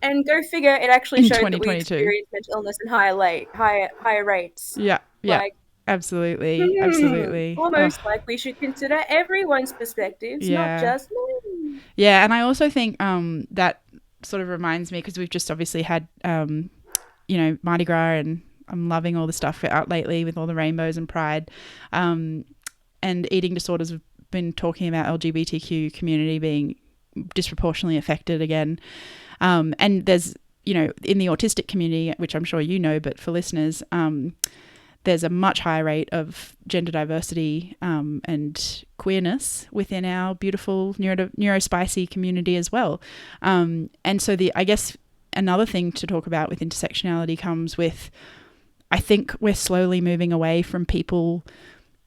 And go figure, it actually showed that we 2022. experience mental illness in higher rates. Yeah. Like, absolutely. Almost like we should consider everyone's perspectives, not just men. Yeah, and I also think that sort of reminds me, because we've just obviously had, Mardi Gras, and I'm loving all the stuff out lately with all the rainbows and pride. And eating disorders have been talking about LGBTQ community being disproportionately affected again. And there's, in the autistic community, which I'm sure you know, but for listeners, there's a much higher rate of gender diversity and queerness within our beautiful neurospicy community as well. And so I guess another thing to talk about with intersectionality comes with, I think we're slowly moving away from people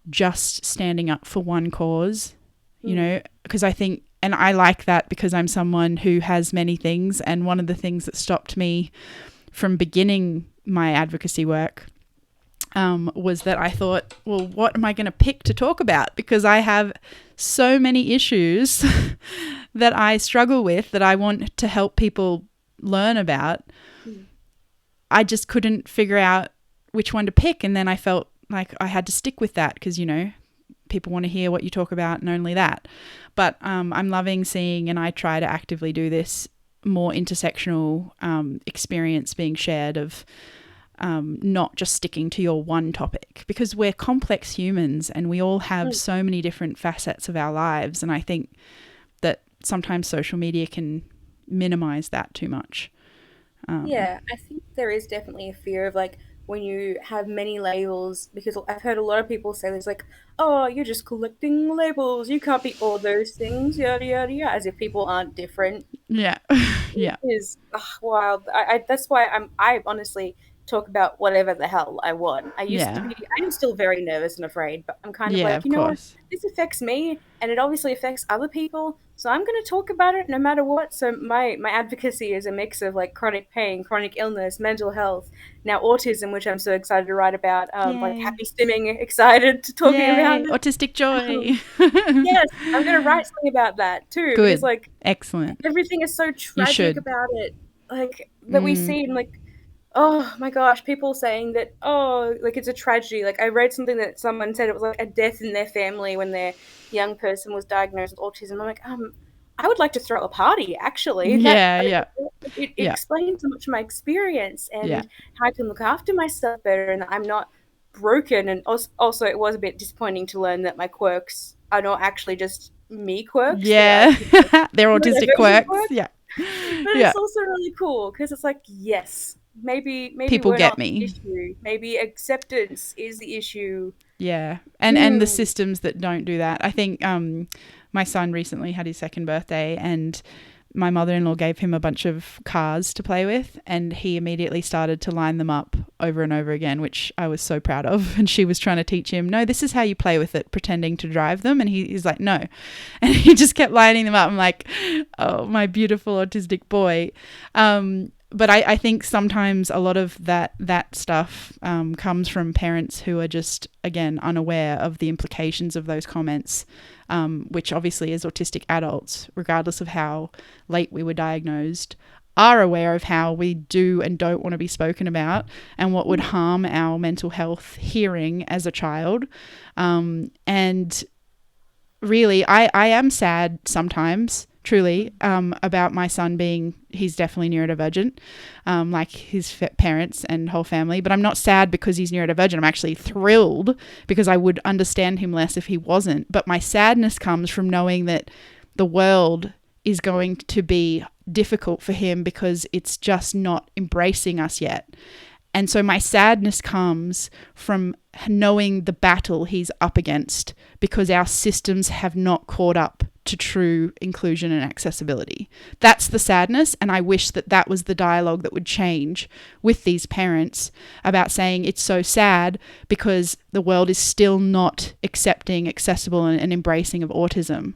just standing up for one cause, because I think, and I like that because I'm someone who has many things. And one of the things that stopped me from beginning my advocacy work was that I thought, well, what am I going to pick to talk about? Because I have so many issues that I struggle with that I want to help people learn about. I just couldn't figure out which one to pick. And then I felt like I had to stick with that because, people want to hear what you talk about and only that. But I'm loving seeing, and I try to actively do this, more intersectional experience being shared of not just sticking to your one topic, because we're complex humans and we all have so many different facets of our lives. And I think that sometimes social media can minimize that too much. Yeah, I think there is definitely a fear of like when you have many labels, because I've heard a lot of people say this like, oh, you're just collecting labels, you can't be all those things, yada yada yada, as if people aren't different. Yeah. Yeah. It is wild. That's why I honestly talk about whatever the hell I want. Yeah. I'm still very nervous and afraid, but I'm kind of Yeah, like, of you know what? course. This affects me and it obviously affects other people. So I'm going to talk about it no matter what. So my advocacy is a mix of like chronic pain, chronic illness, mental health, now autism, which I'm so excited to write about, like Yay. happy stimming, excited to talking about Yay. it. Autistic joy. Yes, I'm going to write something about that too, because Good. like Excellent. everything is so You tragic should. about it, like that we see in like, oh my gosh, people saying that, oh, like it's a tragedy. Like I read something that someone said it was like a death in their family when their young person was diagnosed with autism. I'm like, I would like to throw a party actually. That Yeah, yeah. it Yeah. explains so much of my experience Yeah. and how I can look after myself better and that I'm not broken. And also it was a bit disappointing to learn that my quirks are not actually just me quirks, that Yeah. I They're autistic neurodivergent quirks. quirks. Yeah. But Yeah. it's also really cool because it's like, yes, maybe People we're get not the me. issue. Maybe acceptance is the issue. Yeah. And the systems that don't do that. I think my son recently had his second birthday, and my mother-in-law gave him a bunch of cars to play with, and he immediately started to line them up over and over again, which I was so proud of. And she was trying to teach him, no, this is how you play with it, pretending to drive them. And he's like, no. And he just kept lining them up. I'm like, oh, my beautiful autistic boy. But I think sometimes a lot of that stuff comes from parents who are just, again, unaware of the implications of those comments, which obviously as autistic adults, regardless of how late we were diagnosed, are aware of how we do and don't want to be spoken about and what would harm our mental health hearing as a child. And really, I am sad sometimes, truly, about my son he's definitely neurodivergent, like his parents and whole family. But I'm not sad because he's neurodivergent. I'm actually thrilled because I would understand him less if he wasn't. But my sadness comes from knowing that the world is going to be difficult for him because it's just not embracing us yet. And so my sadness comes from knowing the battle he's up against because our systems have not caught up to true inclusion and accessibility. That's the sadness, and I wish that was the dialogue that would change with these parents about saying it's so sad because the world is still not accepting, accessible, and embracing of autism.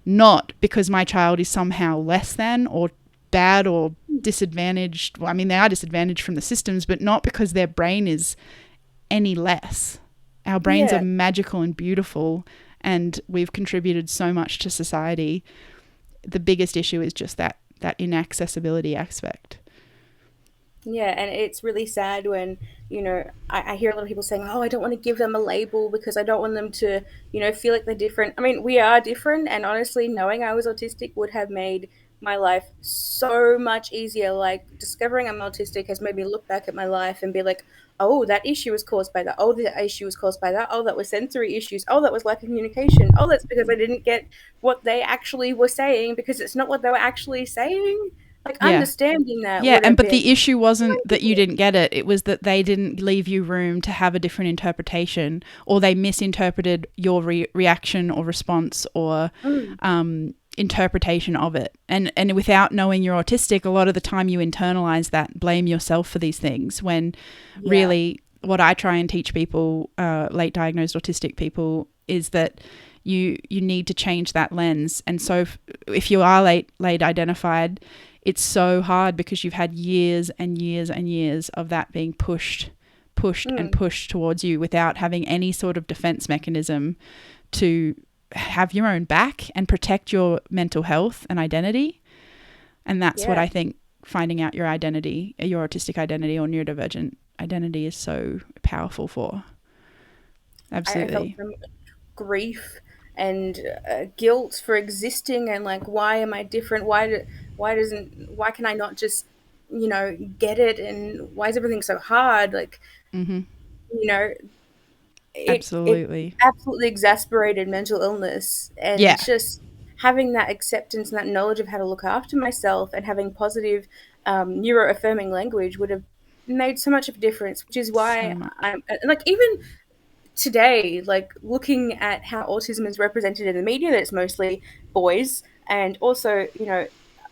Not because my child is somehow less than or bad or disadvantaged. Well, I mean, they are disadvantaged from the systems, but not because their brain is any less. Our brains are magical and beautiful, and we've contributed so much to society. The biggest issue is just that inaccessibility aspect. Yeah, and it's really sad when, I hear a lot of people saying, oh, I don't want to give them a label because I don't want them to, feel like they're different. I mean, we are different, and honestly, knowing I was autistic would have made my life so much easier. Like, discovering I'm autistic has made me look back at my life and be like, oh, that issue was caused by that. Oh, that issue was caused by that. Oh, that was sensory issues. Oh, that was lack of communication. Oh, that's because I didn't get what they actually were saying because it's not what they were actually saying. Like, Yeah. understanding that Yeah, would and have but the been issue wasn't that you amazing. didn't get it. It was that they didn't leave you room to have a different interpretation, or they misinterpreted your reaction or response or Mm, interpretation of it. And without knowing you're autistic, a lot of the time you internalize that, blame yourself for these things. When yeah, really, what I try and teach people, late diagnosed autistic people, is that you need to change that lens. And so if you are late identified, it's so hard because you've had years and years and years of that being pushed and mm, pushed towards you without having any sort of defense mechanism to have your own back and protect your mental health and identity. And that's what yeah. I think finding out your identity, your autistic identity or neurodivergent identity, is so powerful for. I felt Absolutely. so much grief and guilt for existing, and like, why am I different? Why can I not just, get it? And why is everything so hard? Like, Mm-hmm. you know, it Absolutely. absolutely exasperated mental illness, and Yeah. just having that acceptance and that knowledge of how to look after myself and having positive neuro affirming language would have made so much of a difference, which is So why much. I'm like, even today, like, looking at how autism is represented in the media, that it's mostly boys, and also,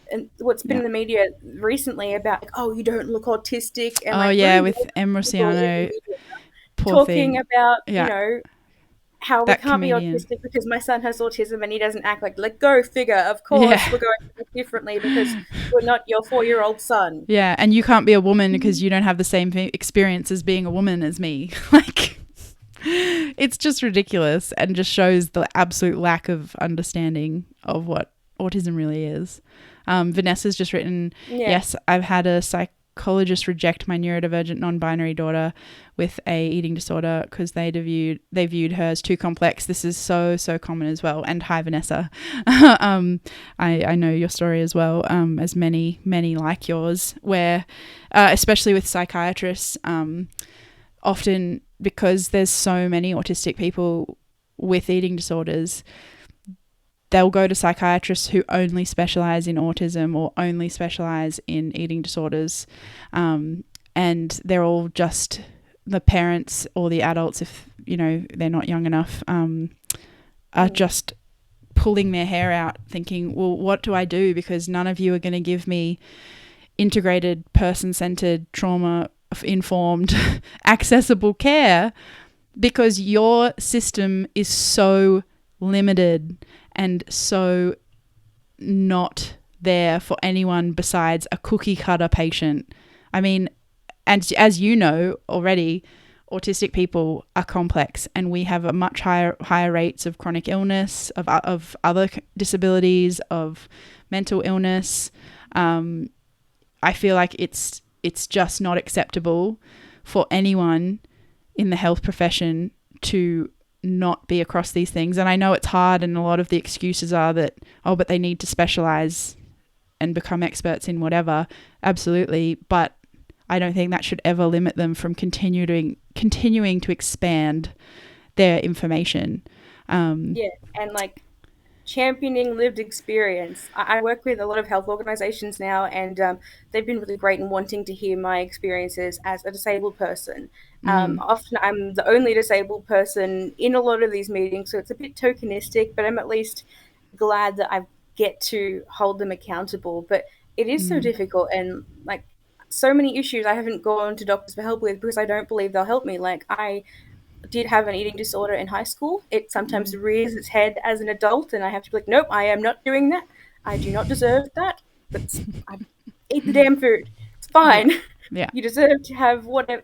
and what's been Yeah. in the media recently about, like, oh, you don't look autistic, and Oh like yeah, really with M. people in the Rossiano, media poor talking thing. about, Yeah, how we that can't be comedian. autistic because my son has autism and he doesn't act like go figure. Of course, Yeah. we're going to act differently because we're not your 4-year-old son. Yeah, and you can't be a woman because you don't have the same experience as being a woman as me. Like, it's just ridiculous and just shows the absolute lack of understanding of what autism really is. Vanessa's just written, Yeah. yes, I've had a psychologist reject my neurodivergent non-binary daughter with a eating disorder because they viewed her as too complex. This is so common as well. And hi, Vanessa. I know your story as well, as many like yours, where especially with psychiatrists, often because there's so many autistic people with eating disorders, they'll go to psychiatrists who only specialize in autism or only specialize in eating disorders. And they're all just, the parents or the adults, if they're not young enough, are Mm. just pulling their hair out thinking, well, what do I do? Because none of you are going to give me integrated, person-centered, trauma-informed, accessible care, because your system is so limited and so not there for anyone besides a cookie cutter patient. I mean, and as you know already, autistic people are complex, and we have a much higher rates of chronic illness, of other disabilities, of mental illness. I feel like it's just not acceptable for anyone in the health profession to not be across these things. And I know it's hard, and a lot of the excuses are that, oh, but they need to specialize and become experts in whatever. Absolutely, but I don't think that should ever limit them from continuing to expand their information. Yeah, and like, championing lived experience. I work with a lot of health organizations now, and they've been really great in wanting to hear my experiences as a disabled person. Often I'm the only disabled person in a lot of these meetings, so it's a bit tokenistic, but I'm at least glad that I get to hold them accountable. But it is so difficult, and like, so many issues I haven't gone to doctors for help with because I don't believe they'll help me. Like, I did have an eating disorder in high school. It sometimes rears its head as an adult, and I have to be like, nope, I am not doing that. I do not deserve that. That's I eat the damn food. It's Yeah, fine. yeah, You deserve to have whatever,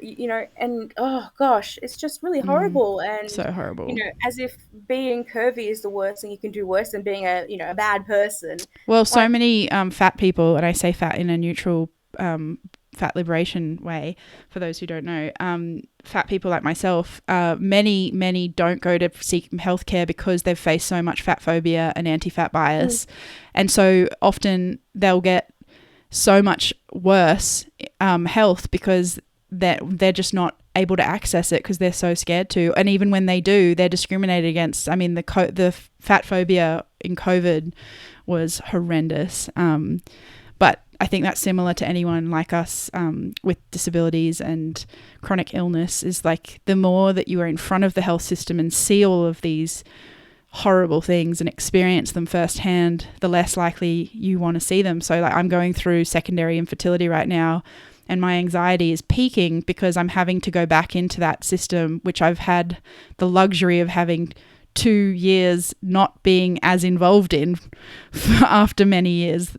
and oh gosh, it's just really horrible. And so horrible. as if being curvy is the worst thing you can do, worse than being a bad person. Well, so Like, many fat people, and I say fat in a neutral fat liberation way, for those who don't know, fat people like myself, many don't go to seek healthcare because they've faced so much fat phobia and anti-fat bias. And so often they'll get so much worse health because they're just not able to access it because they're so scared to. And even when they do, they're discriminated against. I mean, the fat phobia in COVID was horrendous. But I think that's similar to anyone like us with disabilities and chronic illness, is like the more that you are in front of the health system and see all of these horrible things and experience them firsthand, the less likely you want to see them. So like I'm going through secondary infertility right now, and my anxiety is peaking because I'm having to go back into that system, which I've had the luxury of having 2 years not being as involved in after many years.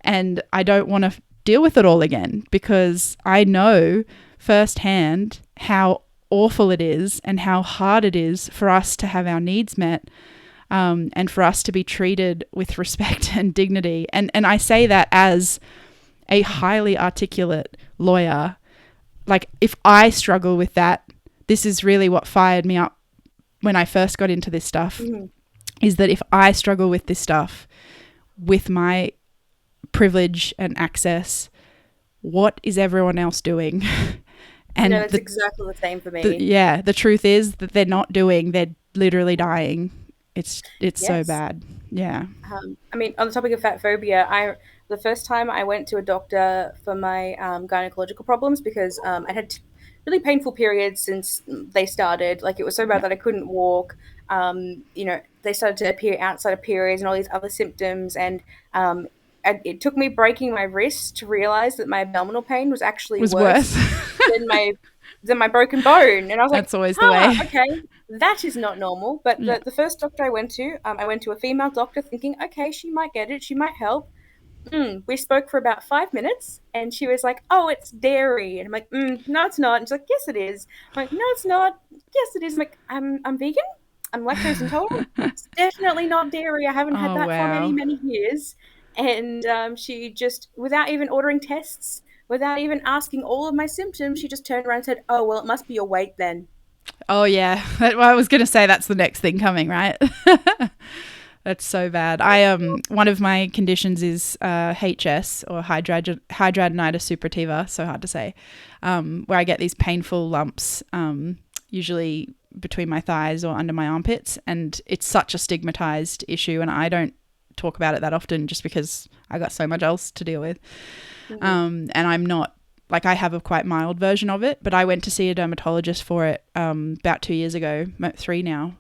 And I don't want to deal with it all again because I know firsthand how awful it is and how hard it is for us to have our needs met, and for us to be treated with respect and dignity. And I say that as a highly articulate lawyer. Like, if I struggle with that, this is really what fired me up when I first got into this stuff, is that if I struggle with this stuff with my privilege and access, what is everyone else doing? And no, it's exactly the same for me. The truth is that they're not doing, they're literally dying. It's yes. So bad. Yeah. I mean, on the topic of fat phobia, the first time I went to a doctor for my gynecological problems, because I had really painful periods since they started. Like, it was so bad that I couldn't walk. They started to appear outside of periods and all these other symptoms. And it took me breaking my wrist to realize that my abdominal pain was actually worse than my broken bone. And I was like, that's always the way. Okay, that is not normal. But the first doctor I went to a female doctor thinking, okay, she might get it, she might help. We spoke for about 5 minutes, and she was like, oh, it's dairy. And I'm like, no, it's not. And she's like, yes, it is. I'm like, no, it's not. Yes, it is. I'm like, I'm vegan. I'm lactose intolerant. It's definitely not dairy. I haven't had that for many, many years. And she just, without even ordering tests, without even asking all of my symptoms, she just turned around and said, oh, well, it must be your weight then. Oh, yeah. I was going to say that's the next thing coming, right? That's so bad. One of my conditions is HS, or hidradenitis suppurativa, so hard to say, where I get these painful lumps, usually between my thighs or under my armpits, and it's such a stigmatized issue, and I don't talk about it that often just because I got so much else to deal with. And I'm not, like, I have a quite mild version of it, but I went to see a dermatologist for it about 2 years ago, 3 now.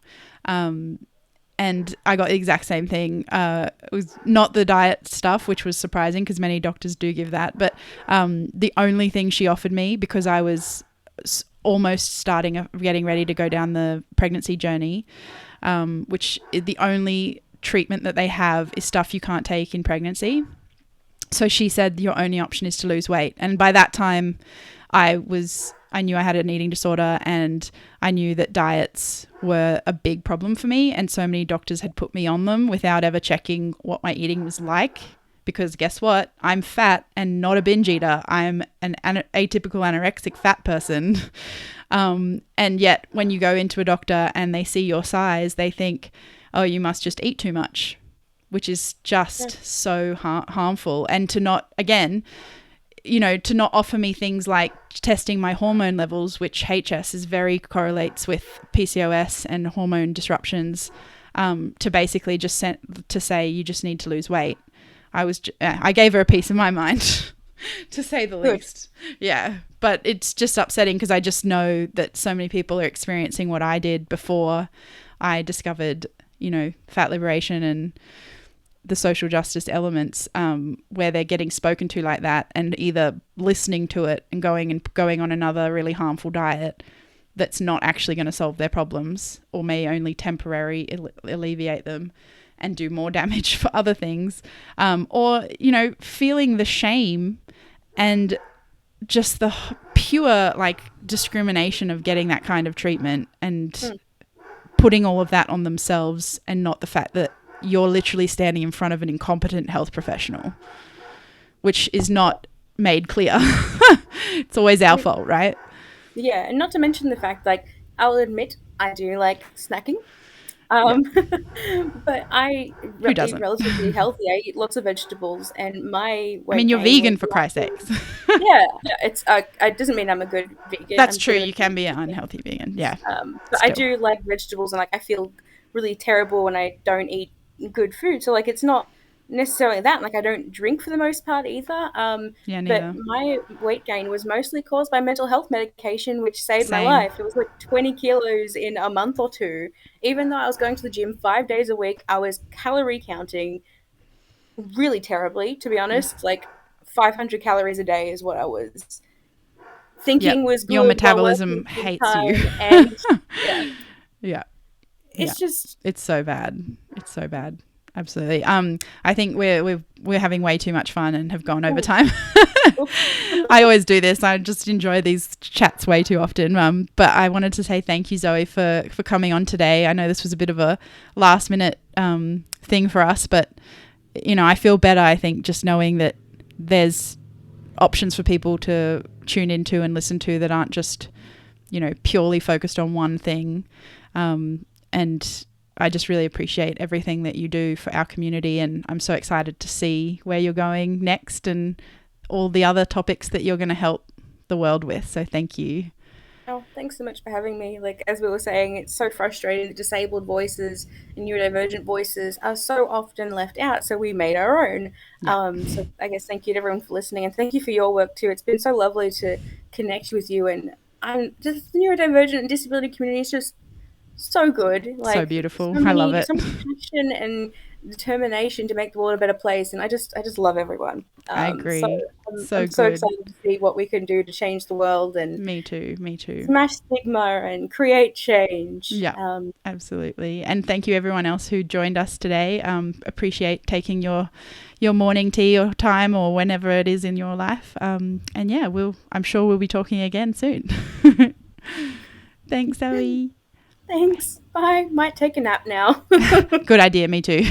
And I got the exact same thing. It was not the diet stuff, which was surprising because many doctors do give that. But the only thing she offered me, because I was almost getting ready to go down the pregnancy journey, which the only treatment that they have is stuff you can't take in pregnancy. So she said your only option is to lose weight. And by that time, I knew I had an eating disorder, and I knew that diets were a big problem for me. And so many doctors had put me on them without ever checking what my eating was like. Because guess what? I'm fat and not a binge eater. I'm an atypical anorexic fat person. And yet when you go into a doctor and they see your size, they think, oh, you must just eat too much, which is just so harmful. And to not, again, to not offer me things like testing my hormone levels, which HS is very correlates with PCOS and hormone disruptions, to basically just to say you just need to lose weight. I gave her a piece of my mind, to say the least. Yeah, but it's just upsetting because I just know that so many people are experiencing what I did before I discovered, fat liberation and the social justice elements, where they're getting spoken to like that and either listening to it and going on another really harmful diet that's not actually going to solve their problems, or may only temporarily alleviate them and do more damage for other things, or feeling the shame and just the pure discrimination of getting that kind of treatment and putting all of that on themselves, and not the fact that you're literally standing in front of an incompetent health professional, which is not made clear. It's always our fault, right? Yeah, and not to mention the fact, like, I'll admit I do like snacking. Yeah. But I Who eat doesn't? relatively healthy. I eat lots of vegetables, and my I mean, weight you're gain was vegan, for Christ's largely, sakes. yeah, it doesn't mean I'm a good vegan. That's I'm true. sort of You can be an unhealthy vegan. Yeah. but I Still. do like vegetables, and like I feel really terrible when I don't eat good food. So like it's not necessarily that. Like I don't drink for the most part either. Yeah, But neither. my weight gain was mostly caused by mental health medication, which saved my Same. life. It was like 20 kilos in a month or two. Even though I was going to the gym 5 days a week, I was calorie counting really terribly, to be honest. Like 500 calories a day is what I was Yep. thinking was Your good while metabolism working full hates you. time. And yeah, Yeah. Yeah. it's just It's so bad. It's so bad. Absolutely. I think we're having way too much fun and have gone over time. I always do this. I just enjoy these chats way too often. But I wanted to say thank you, Zoe, for coming on today. I know this was a bit of a last minute thing for us, but I feel better, I think, just knowing that there's options for people to tune into and listen to that aren't just, purely focused on one thing. And I just really appreciate everything that you do for our community, and I'm so excited to see where you're going next and all the other topics that you're going to help the world with. So thank you. oh, thanks so much for having me. Like as we were saying, it's so frustrating that disabled voices and neurodivergent voices are so often left out. So we made our own. Yeah. So I guess thank you to everyone for listening, and thank you for your work too. It's been so lovely to connect with you, and I'm just the neurodivergent and disability community is just so good. So Like beautiful. I love it. so much passion and determination to make the world a better place, and I just love everyone. I So agree. So I'm so good. excited to see what we can do to change the world and Me too. Me too. smash stigma and create change. Yeah, absolutely. And thank you everyone else who joined us today. Appreciate taking your morning tea or time or whenever it is in your life. And yeah, I'm sure we'll be talking again soon. Thanks, Zoe. Thanks. Bye. Might take a nap now. Good idea. Me too.